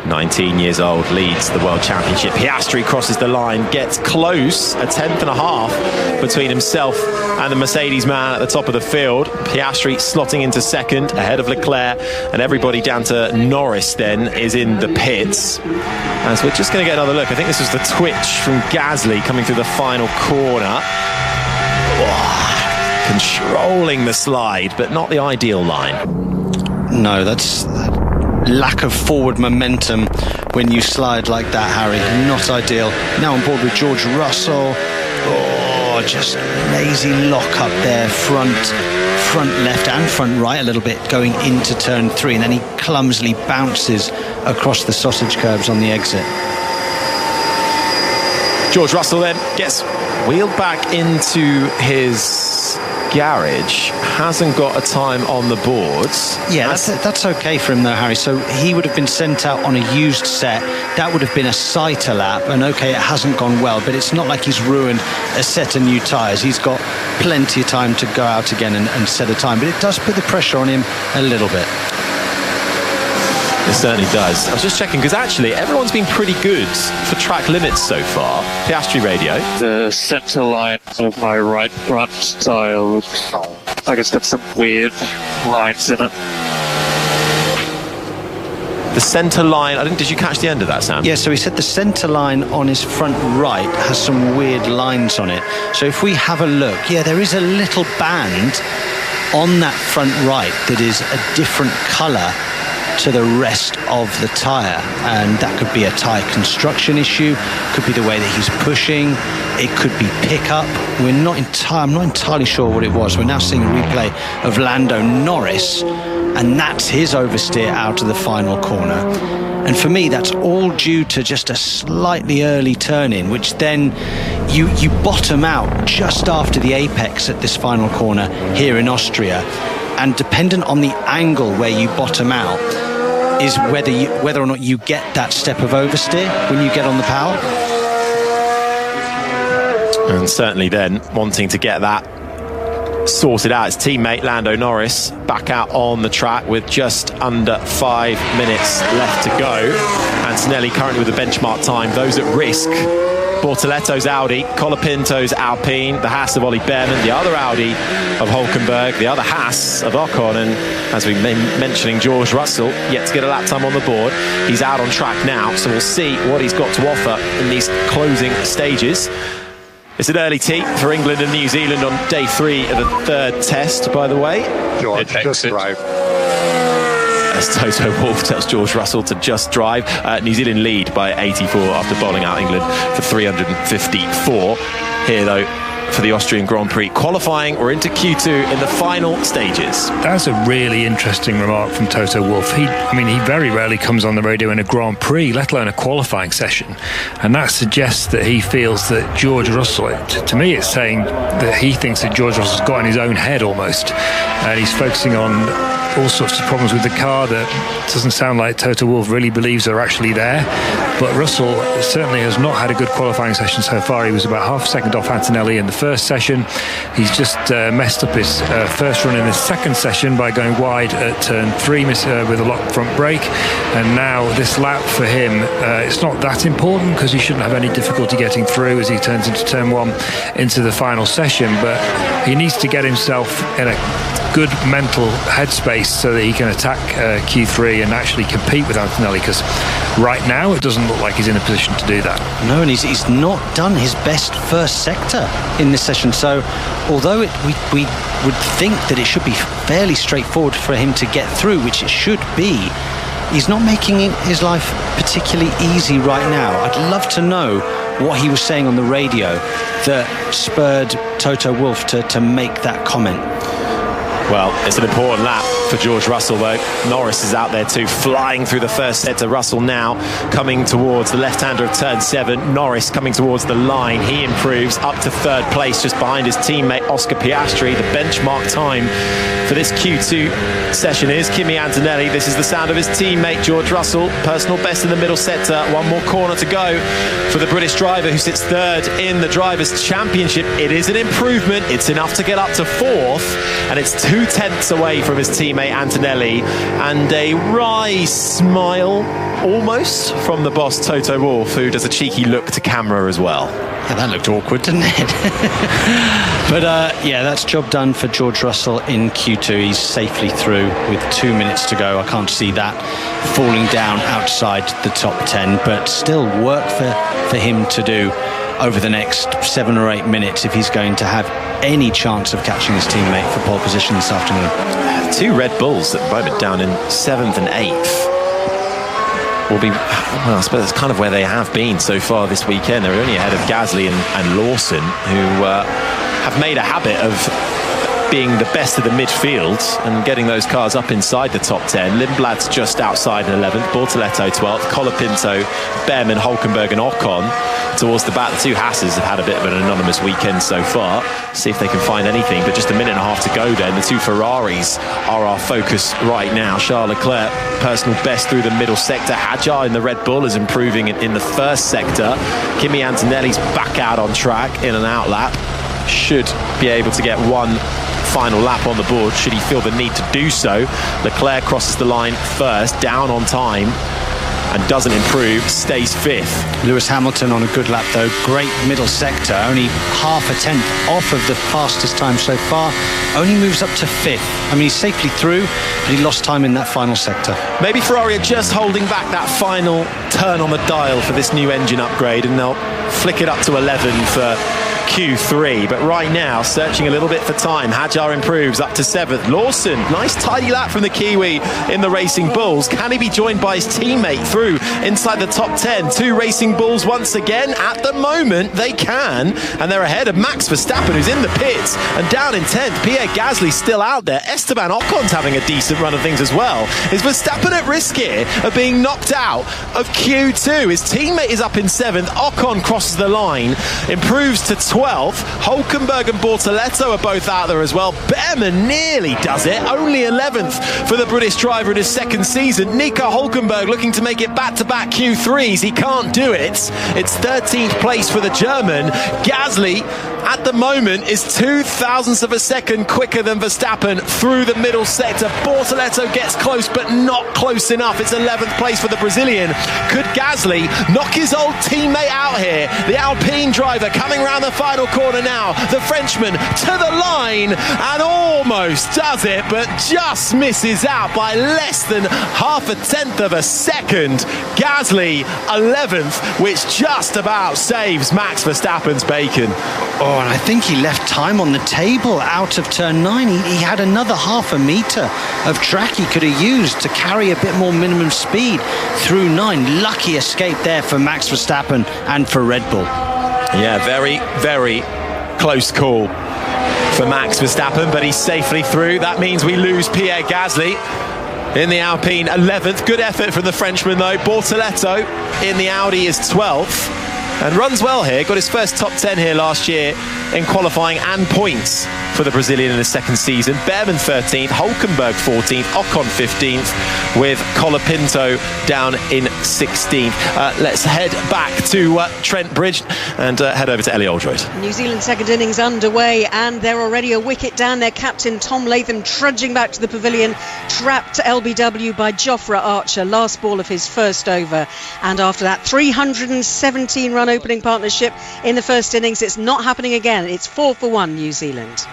19 years old, leads the World Championship. Piastri crosses the line, gets close, a tenth and a half between himself and the Mercedes man at the top of the field. Piastri slotting into second, ahead of Leclerc, and everybody down to Norris then is in the pits. And so we're just going to get another look. I think this was the twitch from Gasly coming through the final corner. Oh, controlling the slide, but not the ideal line. No, that's lack of forward momentum when you slide like that, Harry. Not ideal. Now on board with George Russell. Oh, just lazy lock up there, front left and front right a little bit going into turn 3, and then he clumsily bounces across the sausage curbs on the exit. George Russell then gets wheeled back into his garage, hasn't got a time on the boards. Yeah, that's okay for him though, Harry. So he would have been sent out on a used set. That would have been a sighter lap, and okay, it hasn't gone well, but it's not like he's ruined a set of new tyres. He's got plenty of time to go out again and set a time, but it does put the pressure on him a little bit. It certainly does. I was just checking, because actually everyone's been pretty good for track limits so far. Piastri radio. The centre line of my right front tyre looks like it's got some weird lines in it. The centre line, did you catch the end of that, Sam? Yeah, so he said the centre line on his front right has some weird lines on it. So if we have a look, yeah, there is a little band on that front right that is a different colour to the rest of the tyre, and that could be a tyre construction issue, could be the way that he's pushing, it could be pickup. I'm not entirely sure what it was. We're now seeing a replay of Lando Norris, and that's his oversteer out of the final corner. And for me, that's all due to just a slightly early turn-in, which then you bottom out just after the apex at this final corner here in Austria. And dependent on the angle where you bottom out is whether or not you get that step of oversteer when you get on the power. And certainly then wanting to get that sorted out. His teammate Lando Norris back out on the track with just under 5 minutes left to go. Antonelli currently with the benchmark time. Those at risk: Bortoletto's Audi, Colapinto's Alpine, the Haas of Ollie Behrman, the other Audi of Hulkenberg, the other Haas of Ocon, and as we've been mentioning, George Russell yet to get a lap time on the board. He's out on track now, so we'll see what he's got to offer in these closing stages. It's an early tee for England and New Zealand on day 3 of the 3rd test, by the way. George, just drive. As Toto Wolff tells George Russell to just drive. New Zealand lead by 84 after bowling out England for 354. Here, though, for the Austrian Grand Prix qualifying, we're into Q2 in the final stages. That's a really interesting remark from Toto Wolff. He very rarely comes on the radio in a Grand Prix, let alone a qualifying session, and that suggests that he feels that George Russell, to me it's saying that he thinks that George Russell's got in his own head almost, and he's focusing on all sorts of problems with the car that doesn't sound like Toto Wolff really believes are actually there. But Russell certainly has not had a good qualifying session so far. He was about half a second off Antonelli in the first session. He's just messed up his first run in his second session by going wide at turn 3 with a locked front brake. And now this lap for him, it's not that important because he shouldn't have any difficulty getting through as he turns into turn 1 into the final session. But he needs to get himself in a good mental headspace so that he can attack Q3 and actually compete with Antonelli, because right now it doesn't look like he's in a position to do that. No, and he's not done his best first sector in this session, so although we would think that it should be fairly straightforward for him to get through, which it should be, he's not making his life particularly easy right now. I'd love to know what he was saying on the radio that spurred Toto Wolff to make that comment. Well, it's an important lap for George Russell, though. Norris is out there too, flying through the first set to Russell now, coming towards the left-hander of turn 7. Norris coming towards the line. He improves up to 3rd place, just behind his teammate Oscar Piastri. The benchmark time for this Q2 session is Kimi Antonelli. This is the sound of his teammate George Russell. Personal best in the middle sector. One more corner to go for the British driver, who sits 3rd in the Drivers' Championship. It is an improvement. It's enough to get up to 4th, and it's 2/10 away from his teammate Antonelli. And a wry smile almost from the boss Toto Wolff, who does a cheeky look to camera as well. Yeah, that looked awkward, didn't it? But that's job done for George Russell in Q2. He's safely through with 2 minutes to go. I can't see that falling down outside the top 10, but still work for him to do over the next 7 or 8 minutes if he's going to have any chance of catching his teammate for pole position this afternoon. 2 Red Bulls at the moment down in 7th and 8th. Will be, well, I suppose that's kind of where they have been so far this weekend. They're only ahead of Gasly and Lawson, who have made a habit of being the best of the midfield and getting those cars up inside the top 10. Lindblad's just outside 11th, Bortoletto 12th, Colapinto, Behrman, Hulkenberg and Ocon towards the back. The 2 Hasses have had a bit of an anonymous weekend so far. See if they can find anything, but just a minute and a half to go then. The 2 Ferraris are our focus right now. Charles Leclerc, personal best through the middle sector. Hadjar in the Red Bull is improving in the first sector. Kimi Antonelli's back out on track in an out lap. Should be able to get one final lap on the board should he feel the need to do so. Leclerc crosses the line first, down on time, and doesn't improve, stays 5th. Lewis Hamilton on a good lap though, great middle sector, only half a tenth off of the fastest time so far, only moves up to 5th. I mean, he's safely through, but he lost time in that final sector. Maybe Ferrari are just holding back that final turn on the dial for this new engine upgrade, and they'll flick it up to 11 for Q3. But right now, searching a little bit for time. Hadjar improves up to 7th. Lawson, nice tidy lap from the Kiwi in the Racing Bulls. Can he be joined by his teammate through inside the top 10? 2 Racing Bulls once again. At the moment, they can. And they're ahead of Max Verstappen, who's in the pits. And down in 10th, Pierre Gasly's still out there. Esteban Ocon's having a decent run of things as well. Is Verstappen at risk here of being knocked out of Q2? His teammate is up in 7th. Ocon crosses the line, improves to 12th. Hulkenberg and Bortoleto are both out there as well. Behrman nearly does it, only 11th for the British driver in his second season. Nico Hulkenberg looking to make it back-to-back Q3s. He can't do it. It's 13th place for the German. Gasly at the moment is 0.02 of a second quicker than Verstappen through the middle sector. Bortoleto gets close, but not close enough. It's 11th place for the Brazilian. Could Gasly knock his old teammate out here? The Alpine driver coming around the final corner now. The Frenchman to the line and almost does it, but just misses out by less than 0.5 of a second. Gasly 11th, which just about saves Max Verstappen's bacon. Oh, and I think he left time on the table out of turn 9. He had another 0.5 metre of track he could have used to carry a bit more minimum speed through 9. Lucky escape there for Max Verstappen and for Red Bull. Yeah, very, very close call for Max Verstappen, but he's safely through. That means we lose Pierre Gasly in the Alpine 11th. Good effort from the Frenchman though. Bortoleto in the Audi is 12th and runs well here. Got his first top 10 here last year in qualifying and points for the Brazilian in his second season. Behrman 13th, Hulkenberg 14th, Ocon 15th, with Colapinto down in 16th. Let's head back to Trent Bridge and head over to Ellie Oldroyd. New Zealand's second innings underway, and they're already a wicket down. Their captain Tom Latham trudging back to the pavilion, trapped LBW by Jofra Archer, last ball of his first over. And after that 317 run opening partnership in the first innings, it's not happening again. It's 4 for 1 New Zealand.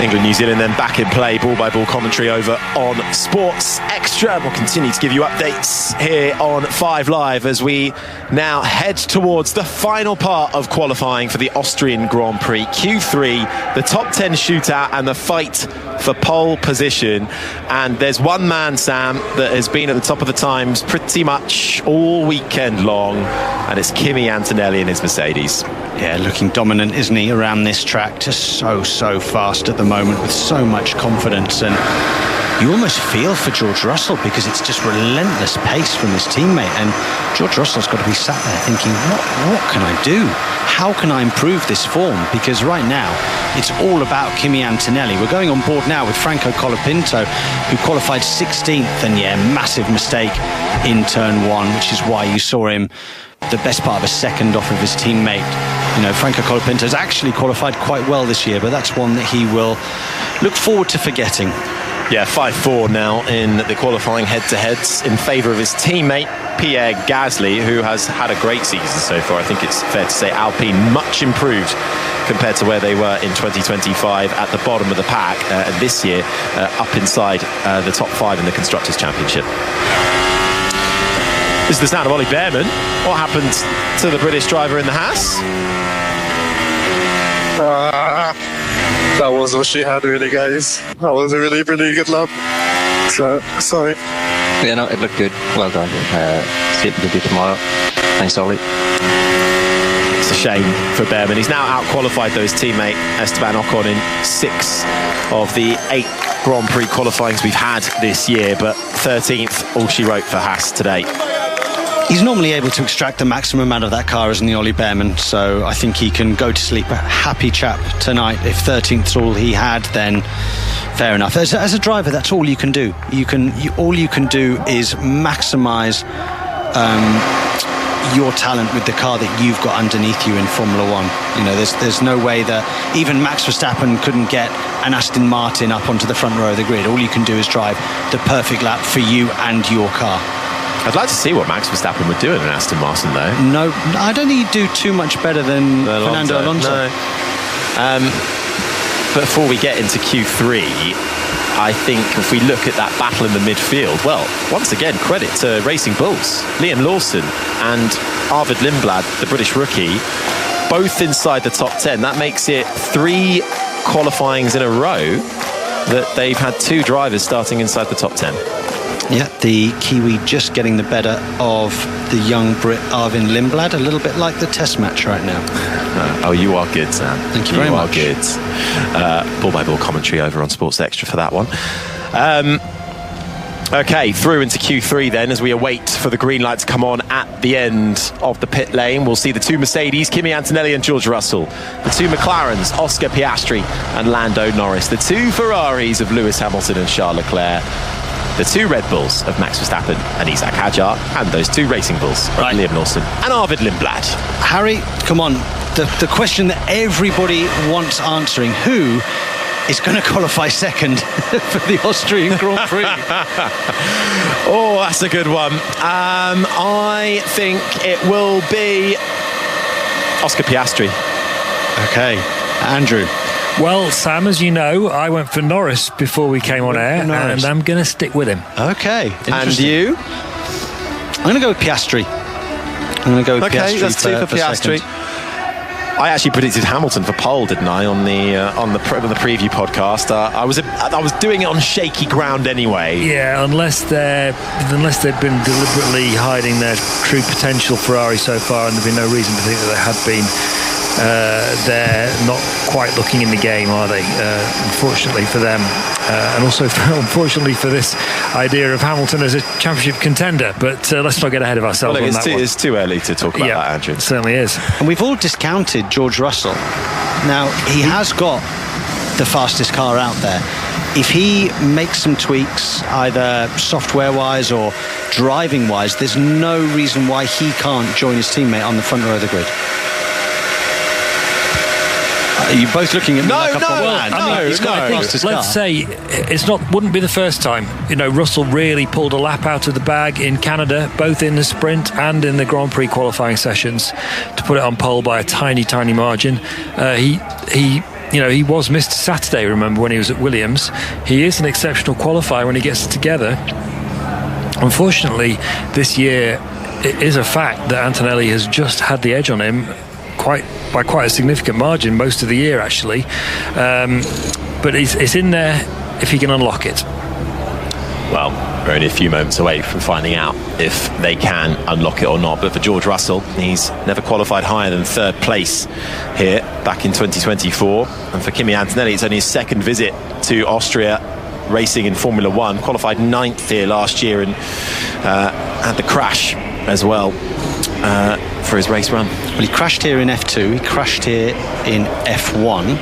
England, New Zealand then back in play. Ball by ball commentary over on Sports Extra. We'll continue to give you updates here on 5 Live as we now head towards the final part of qualifying for the Austrian Grand Prix Q3, the top 10 shootout and the fight for pole position. And there's one man, Sam, that has been at the top of the times pretty much all weekend long, and it's Kimi Antonelli and his Mercedes. Yeah, looking dominant, isn't he, around this track? Just so fast at the moment with so much confidence. And you almost feel for George Russell because it's just relentless pace from his teammate. And George Russell's got to be sat there thinking, what can I do? How can I improve this form? Because right now, it's all about Kimi Antonelli. We're going on board now with Franco Colapinto, who qualified 16th. And yeah, massive mistake in turn 1, which is why you saw him the best part of a second off of his teammate. You know, Franco Colapinto's actually qualified quite well this year, but that's one that he will look forward to forgetting. Yeah, 5-4 now in the qualifying head-to-heads in favour of his teammate Pierre Gasly, who has had a great season so far. I think it's fair to say Alpine much improved compared to where they were in 2025 at the bottom of the pack, and this year up inside the top 5 in the Constructors' Championship. This is the sound of Ollie Behrman. What happened to the British driver in the Haas? That was what she had, really, guys. That was a really good lap. So, sorry. Yeah, no, it looked good. Well done. See what we do tomorrow. Thanks, Ollie. It's a shame for Behrman. He's now out-qualified his teammate Esteban Ocon in 6 of the 8 Grand Prix qualifyings we've had this year, but 13th, all she wrote for Haas today. He's normally able to extract the maximum out of that car, isn't he, Ollie Behrman? So I think he can go to sleep a happy chap tonight. If 13th's all he had, then fair enough. As a driver, that's all you can do. All you can do is maximise your talent with the car that you've got underneath you in Formula One. You know, there's no way that even Max Verstappen couldn't get an Aston Martin up onto the front row of the grid. All you can do is drive the perfect lap for you and your car. I'd like to see what Max Verstappen would do in an Aston Martin, though. No, I don't think he'd do too much better than Fernando Alonso. No. Before we get into Q3, I think if we look at that battle in the midfield, well, once again, credit to Racing Bulls. Liam Lawson and Arvid Lindblad, the British rookie, both inside the top 10. That makes it 3 qualifyings in a row that they've had 2 drivers starting inside the top 10. Yeah, the Kiwi just getting the better of the young Brit Arvin Lindblad, a little bit like the test match right now. Oh, you are good, Sam. Thank you very much. You are good. Ball-by-ball commentary over on Sports Extra for that one. Okay, through into Q3 then, as we await for the green light to come on at the end of the pit lane. We'll see the 2 Mercedes, Kimi Antonelli and George Russell. The 2 McLarens, Oscar Piastri and Lando Norris. The 2 Ferraris of Lewis Hamilton and Charles Leclerc. The 2 Red Bulls of Max Verstappen and Isaac Hadjar. And those 2 Racing Bulls of Liam Lawson and Arvid Lindblad. Harry, come on. The question that everybody wants answering, who is going to qualify second for the Austrian Grand Prix? Oh, that's a good one. I think it will be Oscar Piastri. Okay, Andrew. Well, Sam, as you know, I went for Norris before we came on air, and I'm going to stick with him. Okay, and you? I'm going to go with Piastri. I'm going to go with Piastri. Okay, that's 2 for Piastri. Second. I actually predicted Hamilton for pole, didn't I, on the preview podcast? I was doing it on shaky ground anyway. Yeah, unless they've been deliberately hiding their true potential, Ferrari, so far, and there'd be no reason to think that they had been. They're not quite looking in the game, are they? Unfortunately for them, and also unfortunately for this idea of Hamilton as a championship contender. But let's not get ahead of ourselves. Well, it's too early to talk about that, Andrew. It certainly is. And we've all discounted George Russell. Now, he has got the fastest car out there. If he makes some tweaks, either software-wise or driving-wise, there's no reason why he can't join his teammate on the front row of the grid. Are you both looking at me like let's say wouldn't be the first time. You know, Russell really pulled a lap out of the bag in Canada, both in the sprint and in the Grand Prix qualifying sessions, to put it on pole by a tiny margin. He was Mr. Saturday, remember, when he was at Williams. He is an exceptional qualifier when he gets it together. Unfortunately, this year it is a fact that Antonelli has just had the edge on him by quite a significant margin most of the year, actually. But it's in there if he can unlock it. Well, we're only a few moments away from finding out if they can unlock it or not. But for George Russell, he's never qualified higher than 3rd place here back in 2024. And for Kimi Antonelli, it's only his 2nd visit to Austria, racing in Formula 1. Qualified 9th here last year and had the crash as well for his race run. Well, he crashed here in F2, he crashed here in F1.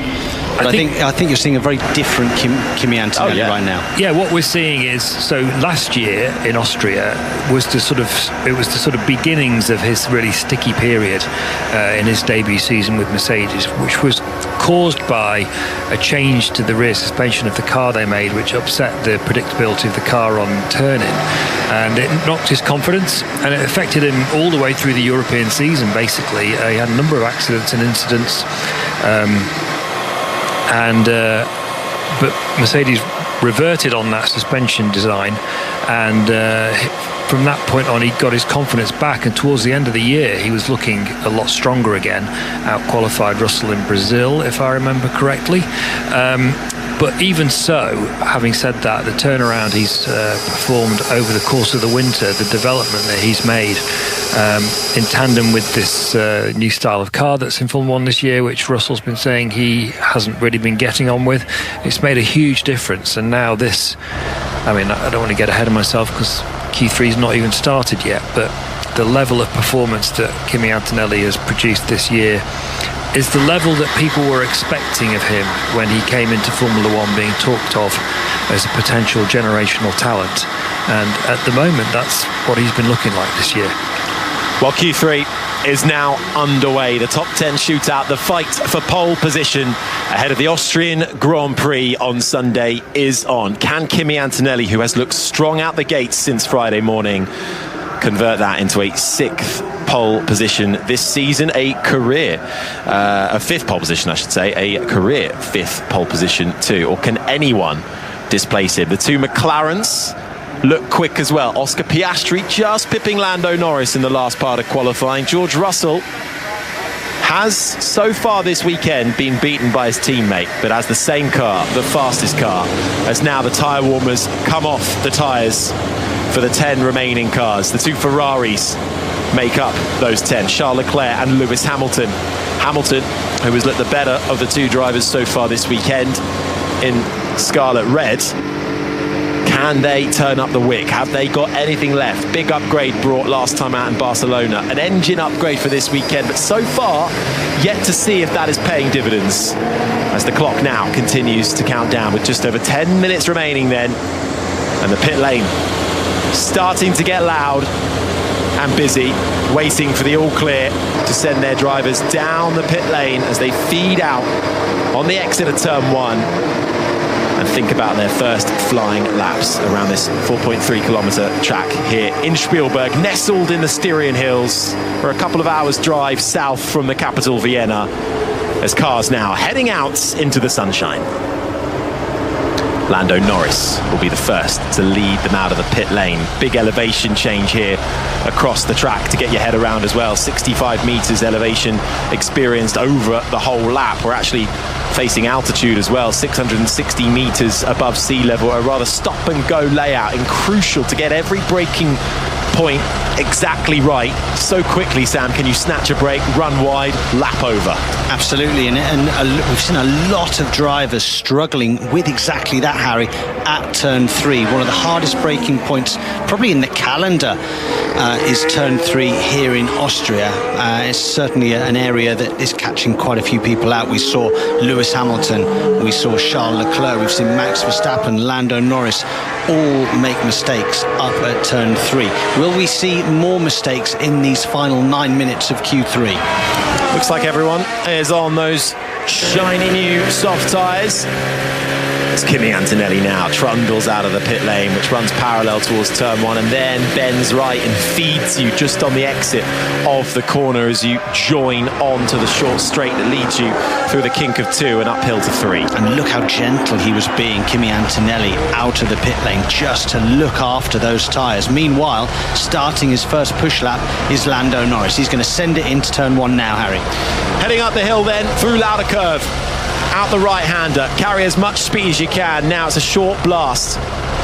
But I think you're seeing a very different Kimi Antonelli right now. Yeah, what we're seeing is, so last year in Austria was the sort of beginnings of his really sticky period in his debut season with Mercedes, which was caused by a change to the rear suspension of the car they made, which upset the predictability of the car on turning, and it knocked his confidence, and it affected him all the way through the European season. Basically, he had a number of accidents and incidents. But Mercedes reverted on that suspension design, and from that point on he got his confidence back, and towards the end of the year he was looking a lot stronger again. Out-qualified Russell in Brazil, if I remember correctly. But even so, having said that, the turnaround he's performed over the course of the winter, the development that he's made in tandem with this new style of car that's in Formula 1 this year, which Russell's been saying he hasn't really been getting on with, it's made a huge difference. And now this, I mean, I don't want to get ahead of myself because Q3's not even started yet, but the level of performance that Kimi Antonelli has produced this year is the level that people were expecting of him when he came into Formula 1, being talked of as a potential generational talent. And at the moment, that's what he's been looking like this year. Well, Q3 is now underway. The top 10 shootout, the fight for pole position ahead of the Austrian Grand Prix on Sunday is on. Can Kimi Antonelli, who has looked strong out the gates since Friday morning, convert that into a 6th pole position this season, a 5th pole position, I should say, a career 5th pole position too? Or can anyone displace him? The 2 McLarens look quick as well. Oscar Piastri just pipping Lando Norris in the last part of qualifying. George Russell has so far this weekend been beaten by his teammate, but as the same car, the fastest car, as now the tyre warmers come off the tyres for the 10 remaining cars. The 2 Ferraris make up those 10, Charles Leclerc and Lewis Hamilton. Hamilton, who has looked the better of the 2 drivers so far this weekend in Scarlet Red. Can they turn up the wick? Have they got anything left? Big upgrade brought last time out in Barcelona. An engine upgrade for this weekend, but so far, yet to see if that is paying dividends. As the clock now continues to count down with just over 10 minutes remaining then. And the pit lane starting to get loud and busy, waiting for the all clear to send their drivers down the pit lane as they feed out on the exit of turn 1 and think about their first flying laps around this 4.3 kilometre track here in Spielberg, nestled in the Styrian Hills. We're a couple of hours drive south from the capital, Vienna, as cars now heading out into the sunshine. Lando Norris will be the first to lead them out of the pit lane. Big elevation change here across the track to get your head around as well. 65 metres elevation experienced over the whole lap. We're actually facing altitude as well, 660 metres above sea level. A rather stop and go layout, and crucial to get every braking point exactly right. So quickly, Sam, can you snatch a break, run wide, lap over? Absolutely, and we've seen a lot of drivers struggling with exactly that, Harry, at turn 3. One of the hardest braking points probably in the calendar is turn 3 here in Austria. It's certainly an area that is catching quite a few people out. We saw Lewis Hamilton, we saw Charles Leclerc, we've seen Max Verstappen, Lando Norris all make mistakes up at turn 3. Will we see more mistakes in these final 9 minutes of Q3? Looks like everyone is on those shiny new soft tyres. It's Kimi Antonelli now trundles out of the pit lane, which runs parallel towards turn 1 and then bends right and feeds you just on the exit of the corner as you join onto the short straight that leads you through the kink of 2 and uphill to 3. And look how gentle he was being, Kimi Antonelli, out of the pit lane just to look after those tyres. Meanwhile, starting his first push lap is Lando Norris. He's going to send it into turn 1 now, Harry. Heading up the hill then through Lauda Curve. Out the right-hander, carry as much speed as you can. Now it's a short blast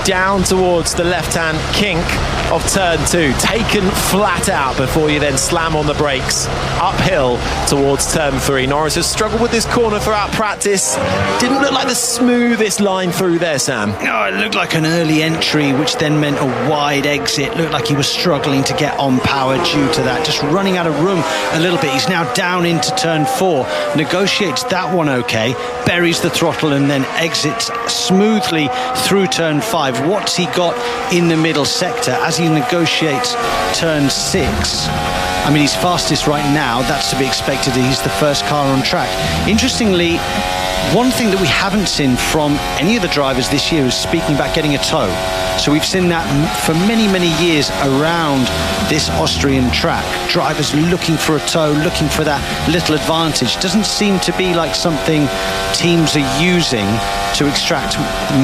down towards the left-hand kink of turn 2, taken flat out before you then slam on the brakes uphill towards turn 3. Norris has struggled with this corner throughout practice. Didn't look like the smoothest line through there, Sam. No, it looked like an early entry, which then meant a wide exit. Looked like he was struggling to get on power due to that, just running out of room a little bit. He's now down into turn 4, negotiates that one okay, buries the throttle and then exits smoothly through turn 5. What's he got in the middle sector as he negotiates turn 6? I mean, he's fastest right now. That's to be expected. He's the first car on track. Interestingly, one thing that we haven't seen from any of the drivers this year is speaking about getting a tow. So we've seen that for many, many years around this Austrian track. Drivers looking for a tow, looking for that little advantage. Doesn't seem to be like something teams are using to extract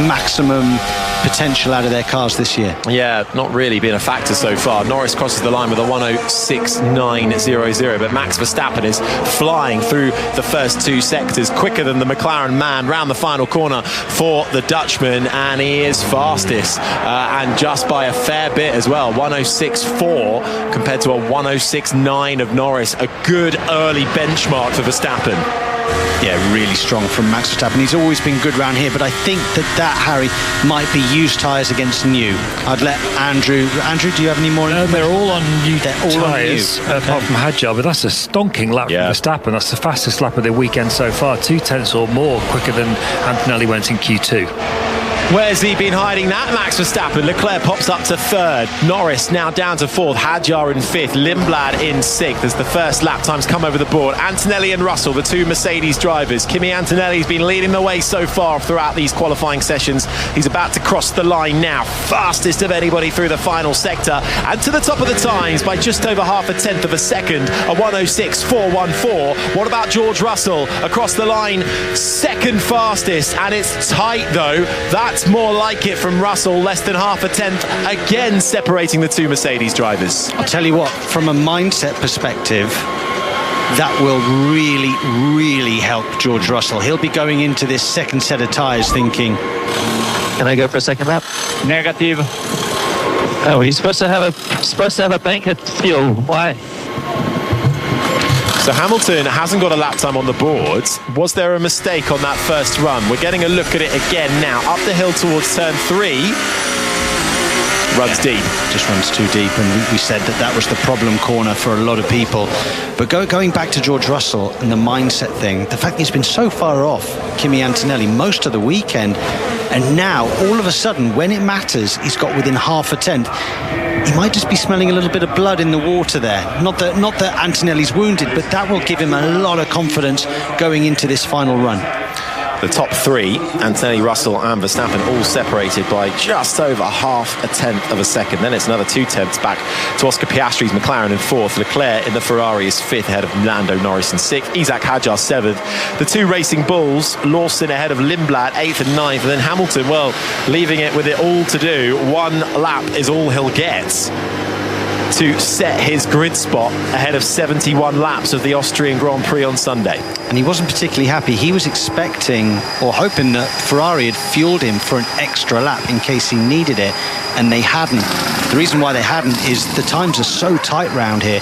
maximum potential out of their cars this year. Yeah, not really been a factor so far. Norris crosses the line with a 1:06.900, but Max Verstappen is flying through the first 2 sectors, quicker than the McLaren man round the final corner for the Dutchman, and he is fastest, and just by a fair bit as well. 1:06.4 compared to a 1:06.9 of Norris. A good early benchmark for Verstappen. Yeah, really strong from Max Verstappen. He's always been good round here, but I think that Harry, might be used tyres against new. I'd let Andrew, do you have any more? No, they're all on new tyres, apart from Hadjar, but that's a stonking lap for Verstappen. That's the fastest lap of the weekend so far, 2 tenths or more quicker than Antonelli went in Q2. Where's he been hiding that? Max Verstappen. Leclerc pops up to 3rd. Norris now down to 4th. Hadjar in 5th. Lindblad in 6th as the first lap times come over the board. Antonelli and Russell, the 2 Mercedes drivers. Kimi Antonelli's been leading the way so far throughout these qualifying sessions. He's about to cross the line now. Fastest of anybody through the final sector. And to the top of the times by just over half a tenth of a second. A 1:06.414. What about George Russell across the line? 2nd fastest. And it's tight though. That's more like it from Russell, less than half a tenth, again separating the 2 Mercedes drivers. I'll tell you what, from a mindset perspective, that will really, really help George Russell. He'll be going into this second set of tyres thinking, can I go for a second lap? Negative. Oh, he's supposed to have a bank at fuel. Why? So Hamilton hasn't got a lap time on the boards. Was there a mistake on that first run? We're getting a look at it again now. Up the hill towards turn 3. Runs deep. Just runs too deep, and we said that was the problem corner for a lot of people. But going back to George Russell and the mindset thing, the fact that he's been so far off Kimi Antonelli most of the weekend, and now all of a sudden when it matters he's got within half a tenth. He might just be smelling a little bit of blood in the water there. Not that Antonelli's wounded, but that will give him a lot of confidence going into this final run. The top 3, Antonelli, Russell and Verstappen, all separated by just over half a tenth of a second. Then it's another 2 tenths back to Oscar Piastri's McLaren in 4th. Leclerc in the Ferrari is 5th, ahead of Lando Norris in 6th. Isaac Hadjar 7th. The 2 Racing Bulls, Lawson ahead of Lindblad 8th and 9th. And then Hamilton, well, leaving it with it all to do. 1 lap is all he'll get to set his grid spot ahead of 71 laps of the Austrian Grand Prix on Sunday. And he wasn't particularly happy. He was expecting or hoping that Ferrari had fueled him for an extra lap in case he needed it, and they hadn't. The reason why they hadn't is the times are so tight round here.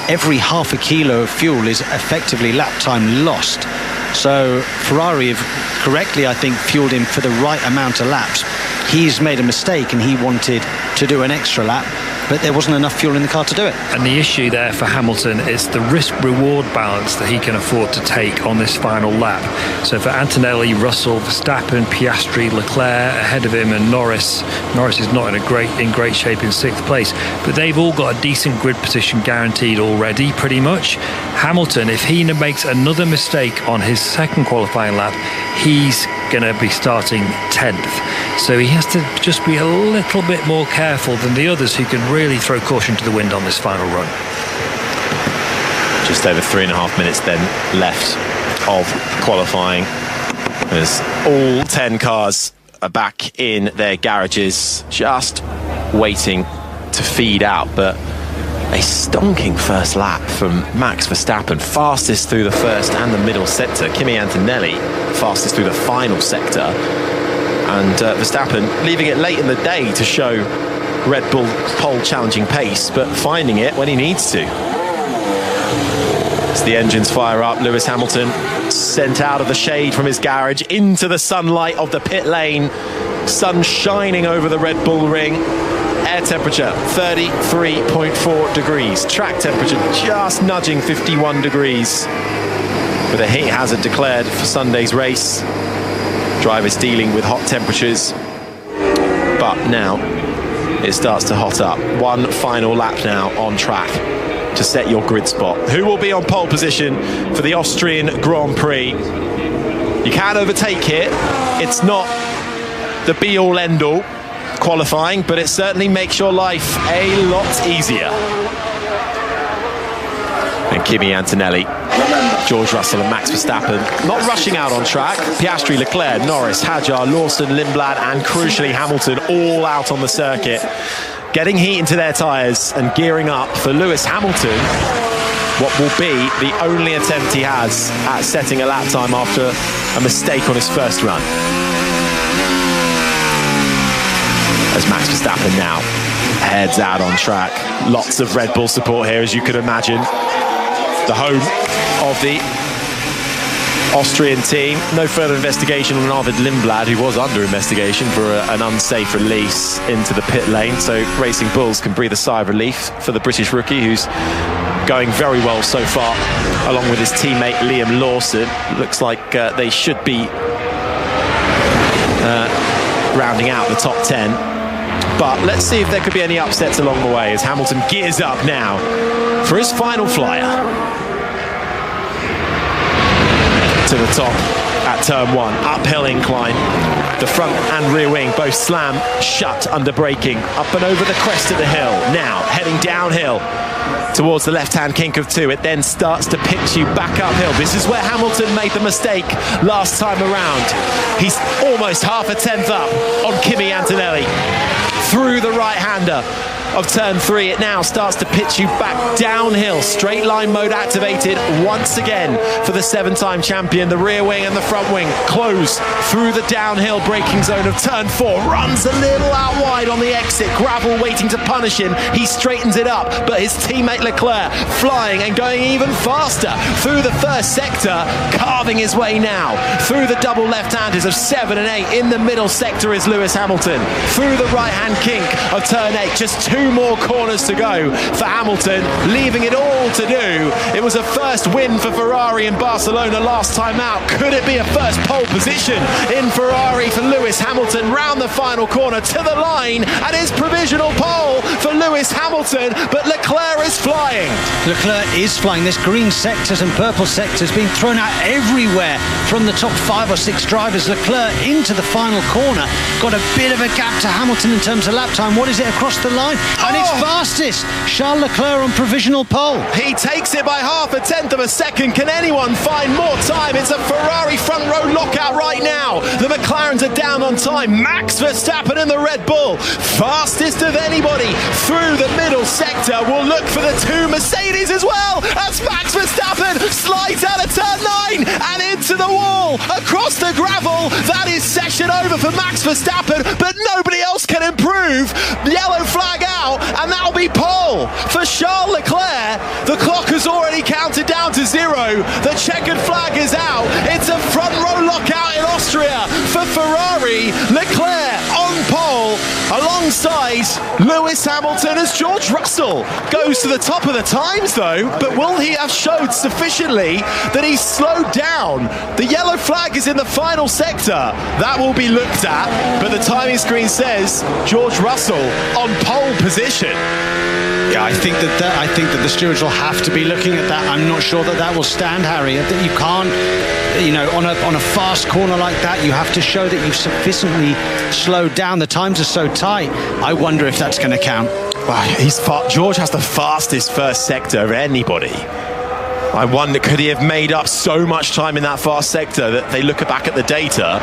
Every half a kilo of fuel is effectively lap time lost. So Ferrari have correctly, I think, fueled him for the right amount of laps. He's made a mistake and he wanted to do an extra lap, but there wasn't enough fuel in the car to do it. And the issue there for Hamilton is the risk-reward balance that he can afford to take on this final lap. So for Antonelli, Russell, Verstappen, Piastri, Leclerc ahead of him, and Norris is not in great shape in 6th place, but they've all got a decent grid position guaranteed already, pretty much. Hamilton, if he makes another mistake on his second qualifying lap, he's going to be starting 10th. So he has to just be a little bit more careful than the others who can really throw caution to the wind on this final run. Just over 3.5 minutes then left of qualifying, as all 10 cars are back in their garages, just waiting to feed out. But a stonking first lap from Max Verstappen, fastest through the first and the middle sector. Kimi Antonelli, fastest through the final sector. And Verstappen leaving it late in the day to show Red Bull pole challenging pace, but finding it when he needs to. As the engines fire up, Lewis Hamilton sent out of the shade from his garage into the sunlight of the pit lane. Sun shining over the Red Bull ring. Air temperature 33.4 degrees. Track temperature just nudging 51 degrees. With a heat hazard declared for Sunday's race. Drivers dealing with hot temperatures. But now it starts to hot up. 1 final lap now on track to set your grid spot. Who will be on pole position for the Austrian Grand Prix? You can overtake here. It's not the be-all end-all qualifying, but it certainly makes your life a lot easier. And Kimi Antonelli, George Russell and Max Verstappen not rushing out on track. Piastri, Leclerc, Norris, Hadjar, Lawson, Lindblad and crucially Hamilton all out on the circuit, getting heat into their tyres and gearing up for Lewis Hamilton, what will be the only attempt he has at setting a lap time after a mistake on his first run. As Max Verstappen now heads out on track. Lots of Red Bull support here, as you could imagine. The home of the Austrian team. No further investigation on Arvid Lindblad, who was under investigation for an unsafe release into the pit lane. So Racing Bulls can breathe a sigh of relief for the British rookie, who's going very well so far, along with his teammate Liam Lawson. Looks like they should be rounding out the top 10. But let's see if there could be any upsets along the way as Hamilton gears up now for his final flyer. To the top at turn 1, uphill incline. The front and rear wing both slam shut under braking. Up and over the crest of the hill. Now heading downhill towards the left-hand kink of 2. It then starts to pitch you back uphill. This is where Hamilton made the mistake last time around. He's almost half a tenth up on Kimi Antonelli through the right-hander of turn 3. It now starts to pitch you back downhill. Straight line mode activated once again for the 7-time champion. The rear wing and the front wing close through the downhill braking zone of turn 4. Runs a little out wide on the exit. Gravel waiting to punish him. He straightens it up, but his teammate Leclerc flying and going even faster through the first sector, carving his way now through the double left-handers of 7 and 8. In the middle sector is Lewis Hamilton through the right-hand kink of turn 8. Just 2 more corners to go for Hamilton, leaving it all to do. It was a first win for Ferrari in Barcelona last time out. Could it be a first pole position in Ferrari for Lewis Hamilton? Round the final corner to the line, and his provisional pole for Lewis Hamilton, but Leclerc is flying. Leclerc is flying. There's green sectors and purple sectors being thrown out everywhere from the top 5 or 6 drivers. Leclerc into the final corner, got a bit of a gap to Hamilton in terms of lap time. What is it across the line? And it's fastest. Charles Leclerc on provisional pole. He takes it by 0.5 of a second. Can anyone find more time? It's a Ferrari front row lockout right now. The McLarens are down on time. Max Verstappen in the Red Bull, fastest of anybody through the middle sector. We'll look for the 2 Mercedes as well as Max Verstappen slides out of turn 9 and into the wall across the gravel. That is section over for Max Verstappen, but nobody else can improve. Yellow flag out, and that'll be pole for Charles Leclerc. The clock has already counted down to 0. The checkered flag is out. It's a front row lockout in Austria for Ferrari. Leclerc on pole alongside Lewis Hamilton as George Russell goes to the top of the times though, but will he have showed sufficiently that he's slowed down? The yellow flag is in the final sector. That will be looked at, but the timing screen says George Russell on pole position. Yeah, I think that the stewards will have to be looking at that. I'm not sure that will stand, Harry. That you can't, on a fast corner like that, you have to show that you've sufficiently slowed down. The times are so tight. I wonder if that's going to count. Well, George has the fastest first sector of anybody. I wonder, could he have made up so much time in that fast sector that they look back at the data,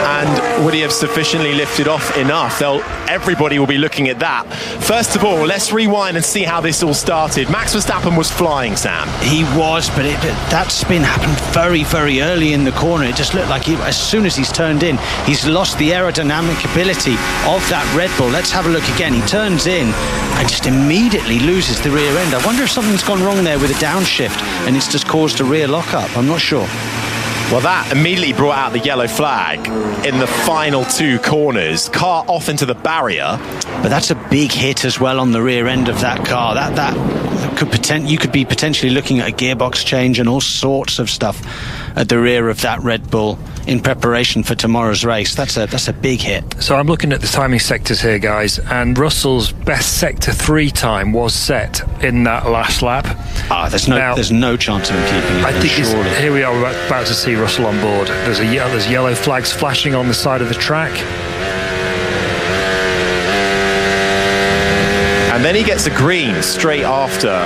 and would he have sufficiently lifted off enough? Everybody will be looking at that. First of all, let's rewind and see how this all started. Max Verstappen was flying, Sam. He was, but that spin happened very, very early in the corner. It just looked like as soon as he's turned in, he's lost the aerodynamic ability of that Red Bull. Let's have a look again. He turns in and just immediately loses the rear end. I wonder if something's gone wrong there with a downshift and it's just caused a rear lockup. I'm not sure. Well, that immediately brought out the yellow flag in the final 2 corners. Car off into the barrier. But that's a big hit as well on the rear end of that car. You could be potentially looking at a gearbox change and all sorts of stuff at the rear of that Red Bull in preparation for tomorrow's race. That's a big hit. So I'm looking at the timing sectors here, guys, and Russell's best sector 3 time was set in that last lap. There's no chance of him keeping it. I think here we are, we're about to see Russell on board. There's yellow flags flashing on the side of the track. And then he gets a green straight after.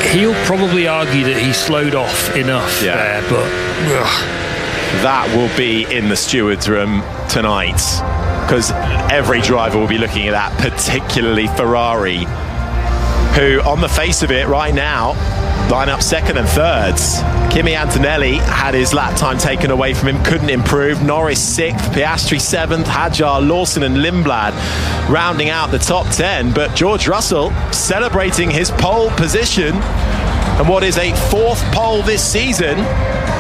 He'll probably argue that he slowed off enough there, but that will be in the stewards' room tonight, because every driver will be looking at that, particularly Ferrari, who on the face of it right now line up second and thirds. Kimi Antonelli had his lap time taken away from him, couldn't improve. Norris 6th, Piastri 7th, Hadjar, Lawson and Lindblad rounding out the top 10. But George Russell celebrating his pole position, and what is a 4th pole this season,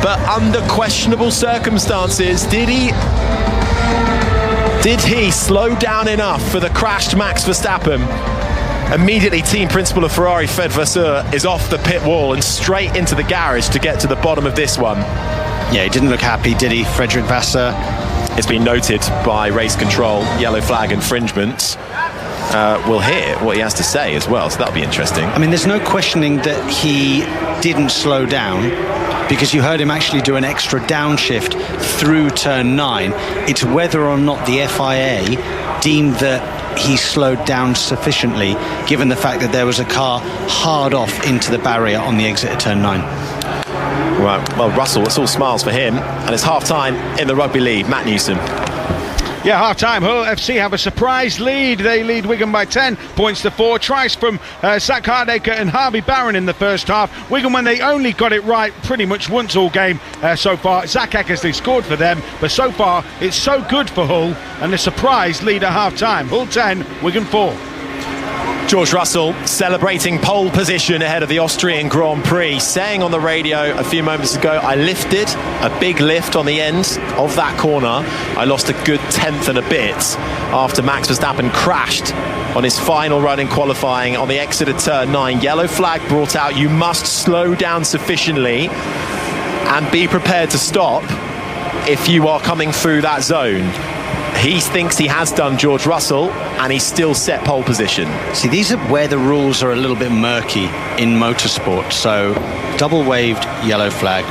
but under questionable circumstances. Did he slow down enough for the crashed Max Verstappen? Immediately, team principal of Ferrari, Fred Vasseur, is off the pit wall and straight into the garage to get to the bottom of this one. Yeah, he didn't look happy, did he, Frederick Vasseur? It's been noted by race control, yellow flag infringements. We'll hear what he has to say as well, so that'll be interesting. I mean, there's no questioning that he didn't slow down, because you heard him actually do an extra downshift through turn 9. It's whether or not the FIA deemed that he slowed down sufficiently, given the fact that there was a car hard off into the barrier on the exit of turn 9. Right, well, Russell, it's all smiles for him, and it's half-time in the Rugby League. Matt Newsom. Yeah, half-time. Hull FC have a surprise lead. They lead Wigan by 10 points to 4. Tries from Zach Hardacre and Harvey Barron in the first half. Wigan, when they only got it right pretty much once all game so far. Zach Eckersley scored for them, but so far it's so good for Hull, and the surprise lead at half-time. Hull 10, Wigan 4. George Russell celebrating pole position ahead of the Austrian Grand Prix, saying on the radio a few moments ago, I lifted a big lift on the end of that corner. I lost a good tenth and a bit after Max Verstappen crashed on his final run in qualifying on the exit of turn 9. Yellow flag brought out. You must slow down sufficiently and be prepared to stop if you are coming through that zone. He thinks he has done, George Russell, and he's still set pole position. See, these are where the rules are a little bit murky in motorsport. So, double waved yellow flag,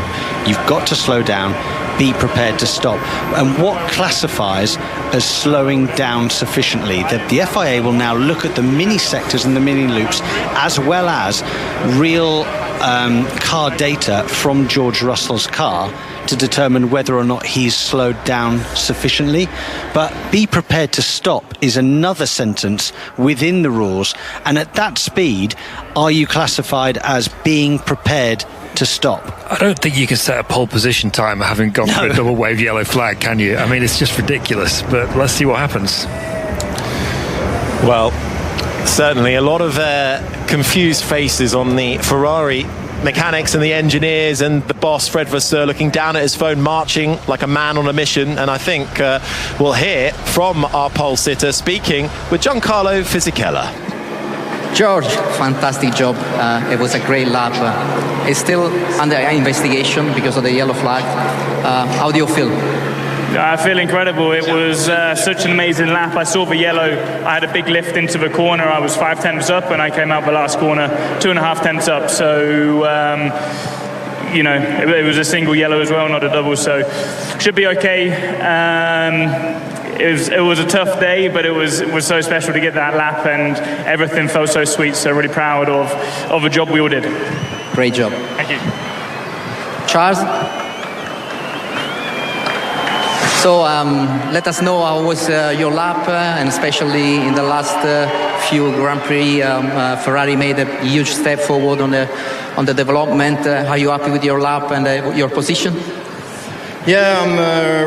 you've got to slow down, be prepared to stop. And what classifies as slowing down sufficiently? The FIA will now look at the mini sectors and the mini loops, as well as real car data from George Russell's car, to determine whether or not he's slowed down sufficiently. But be prepared to stop is another sentence within the rules, and at that speed, are you classified as being prepared to stop? I don't think you can set a pole position time having gone for a double wave yellow flag, can you? I mean, it's just ridiculous, but let's see what happens. Well, certainly a lot of confused faces on the Ferrari mechanics and the engineers, and the boss Fred Vasseur looking down at his phone, marching like a man on a mission. And I think we'll hear from our pole sitter speaking with Giancarlo Fisichella. George, fantastic job. It was a great lap. It's still under investigation because of the yellow flag. How do you feel? I feel incredible. It was such an amazing lap. I saw the yellow. I had a big lift into the corner. I was 5 tenths up, and I came out the last corner 2.5 tenths up. So, it was a single yellow as well, not a double. So, should be okay. It was a tough day, but it was so special to get that lap, and everything felt so sweet. So, really proud of the job we all did. Great job. Thank you, Charles. So let us know how was your lap, and especially in the last few Grand Prix, Ferrari made a huge step forward on the development. Are you happy with your lap and your position? Yeah, I'm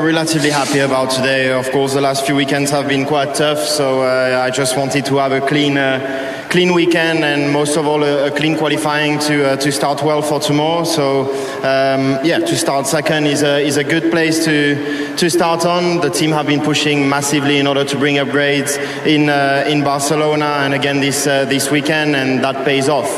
relatively happy about today. Of course, the last few weekends have been quite tough, so I just wanted to have a clean weekend, and most of all a clean qualifying to start well for tomorrow. So to start second is a good place to start on. The team have been pushing massively in order to bring upgrades in Barcelona and again this weekend, and that pays off.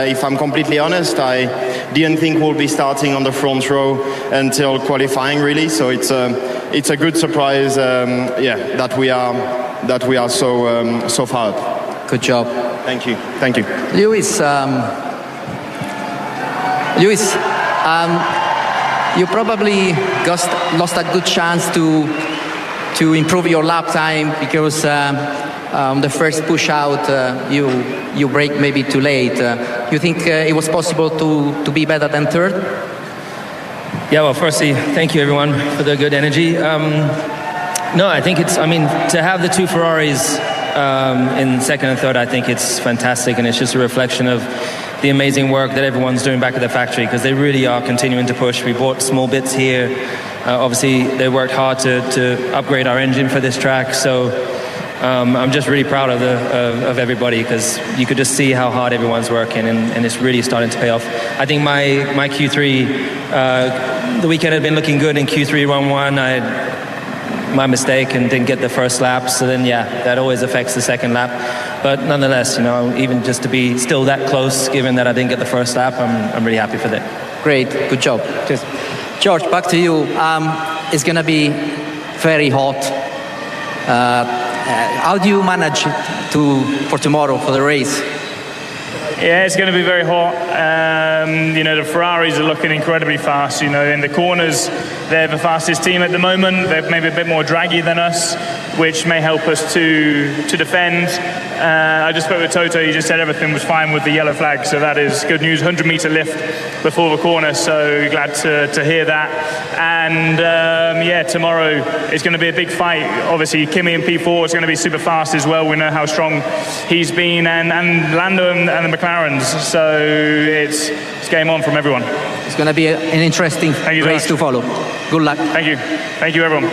If I'm completely honest, I didn't think we'll be starting on the front row until qualifying, really. So it's a good surprise, that we are so far up. Good job. Thank you. Lewis, you probably lost a good chance to improve your lap time because the first push out you brake maybe too late. You think it was possible to be better than third? Yeah, well, firstly, thank you everyone for the good energy. No, I think to have the two Ferraris in second and third, I think it's fantastic, and it's just a reflection of the amazing work that everyone's doing back at the factory, because they really are continuing to push. We bought small bits here. Obviously, they worked hard to upgrade our engine for this track, so I'm just really proud of everybody, because you could just see how hard everyone's working, and it's really starting to pay off. I think my Q3, the weekend had been looking good in Q3 1-1. My mistake and didn't get the first lap, so then that always affects the second lap. But nonetheless, even just to be still that close, given that I didn't get the first lap, I'm really happy for that. Great, good job. Cheers. George, back to you. It's going to be very hot. How do you manage for tomorrow for the race? Yeah, it's going to be very hot. The Ferraris are looking incredibly fast. In the corners, they're the fastest team at the moment. They're maybe a bit more draggy than us, which may help us to defend. I just spoke with Toto. He just said everything was fine with the yellow flag, so that is good news. 100-meter lift before the corner, so glad to hear that. And tomorrow is going to be a big fight. Obviously, Kimi in P4 is going to be super fast as well. We know how strong he's been, and Lando and the McLarens. So it's game on from everyone. It's going to be an interesting race to follow. Good luck. Thank you. Thank you, everyone.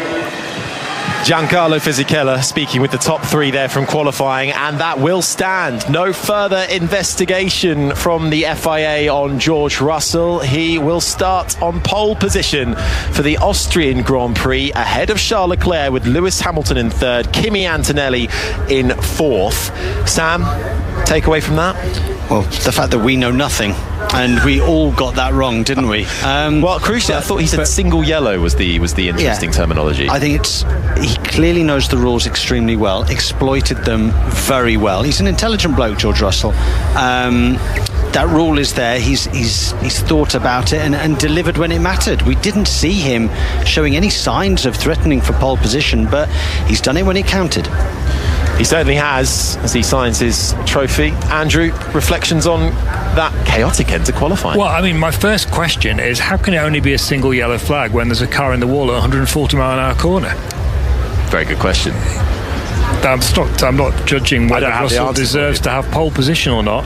Giancarlo Fisichella speaking with the top three there from qualifying, and that will stand. No further investigation from the FIA on George Russell. He will start on pole position for the Austrian Grand Prix ahead of Charles Leclerc, with Lewis Hamilton in third, Kimi Antonelli in fourth. Sam, take away from that? Well, the fact that we know nothing, and we all got that wrong, didn't we? Well, crucially, I thought he said single yellow was the interesting terminology. I think he clearly knows the rules extremely well, exploited them very well. He's an intelligent bloke, George Russell. That rule is there. He's thought about it and delivered when it mattered. We didn't see him showing any signs of threatening for pole position, but he's done it when it counted. He certainly has, as he signs his trophy. Andrew, reflections on that chaotic end to qualifying? Well, I mean, my first question is, how can it only be a single yellow flag when there's a car in the wall at 140 mile an hour corner? Very good question. I'm not judging whether Russell deserves to have pole position or not,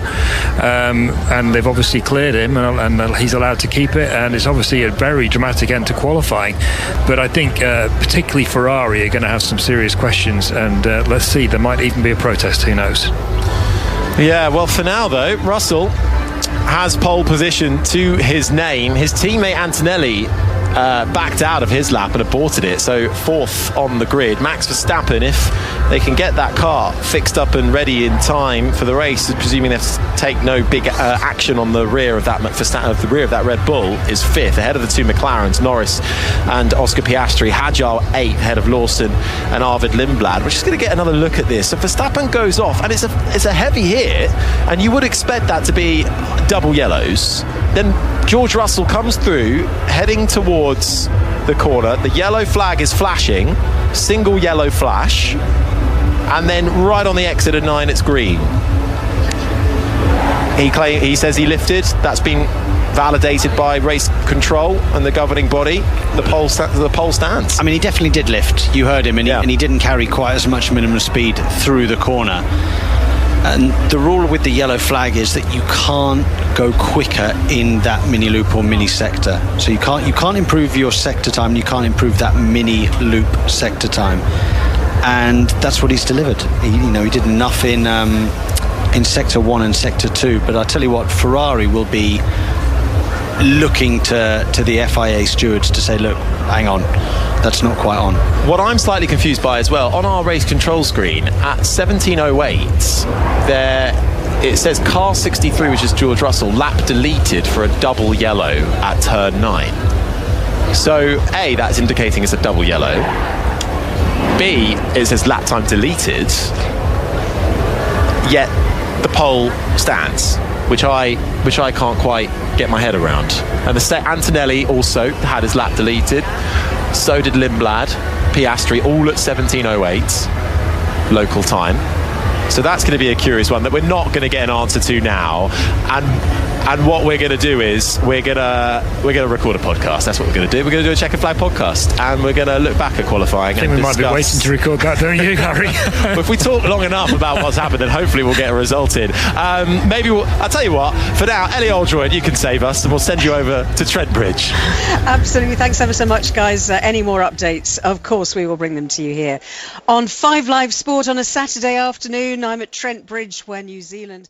and they've obviously cleared him, and he's allowed to keep it, and it's obviously a very dramatic end to qualifying. But I think particularly Ferrari are going to have some serious questions, and let's see, there might even be a protest, who knows. Yeah, well, for now though, Russell has pole position to his name. His teammate Antonelli backed out of his lap and aborted it, so fourth on the grid. Max Verstappen, if they can get that car fixed up and ready in time for the race, presuming they have to take no big action on the rear of that Red Bull, is fifth, ahead of the two McLarens, Norris and Oscar Piastri. Hadjar eighth, ahead of Lawson and Arvid Lindblad. We're just going to get another look at this. So Verstappen goes off, and it's a heavy hit, and you would expect that to be double yellows. Then George Russell comes through, heading towards the corner. The yellow flag is flashing, single yellow flash, and then right on the exit of 9, it's green. He says he lifted. That's been validated by race control and the governing body. The pole stands. I mean, he definitely did lift. You heard him, and he didn't carry quite as much minimum speed through the corner. And the rule with the yellow flag is that you can't go quicker in that mini loop or mini sector. So you can't improve your sector time. You can't improve that mini loop sector time. And that's what he's delivered. He did enough in sector 1 and sector 2. But I tell you what, Ferrari will be looking to the FIA stewards to say, look, hang on, that's not quite on. What I'm slightly confused by as well, on our race control screen at 17:08, it says car 63, which is George Russell, lap deleted for a double yellow at turn 9. So A, that's indicating it's a double yellow. B, it says lap time deleted, yet the pole stands, which I can't quite get my head around. And Antonelli also had his lap deleted. So did Lindblad, Piastri, all at 17:08 local time. So that's going to be a curious one that we're not going to get an answer to now. And what we're going to do is we're going to record a podcast. That's what we're going to do. We're going to do a checkered flag podcast, and we're going to look back at qualifying. I think we might be waiting to record that, don't you, Harry? If we talk long enough about what's happened, then hopefully we'll get a result in. I'll tell you what, for now, Ellie Oldroyd, you can save us, and we'll send you over to Trent Bridge. Absolutely. Thanks ever so much, guys. Any more updates, of course, we will bring them to you here on 5 Live Sport on a Saturday afternoon. I'm at Trent Bridge, where New Zealand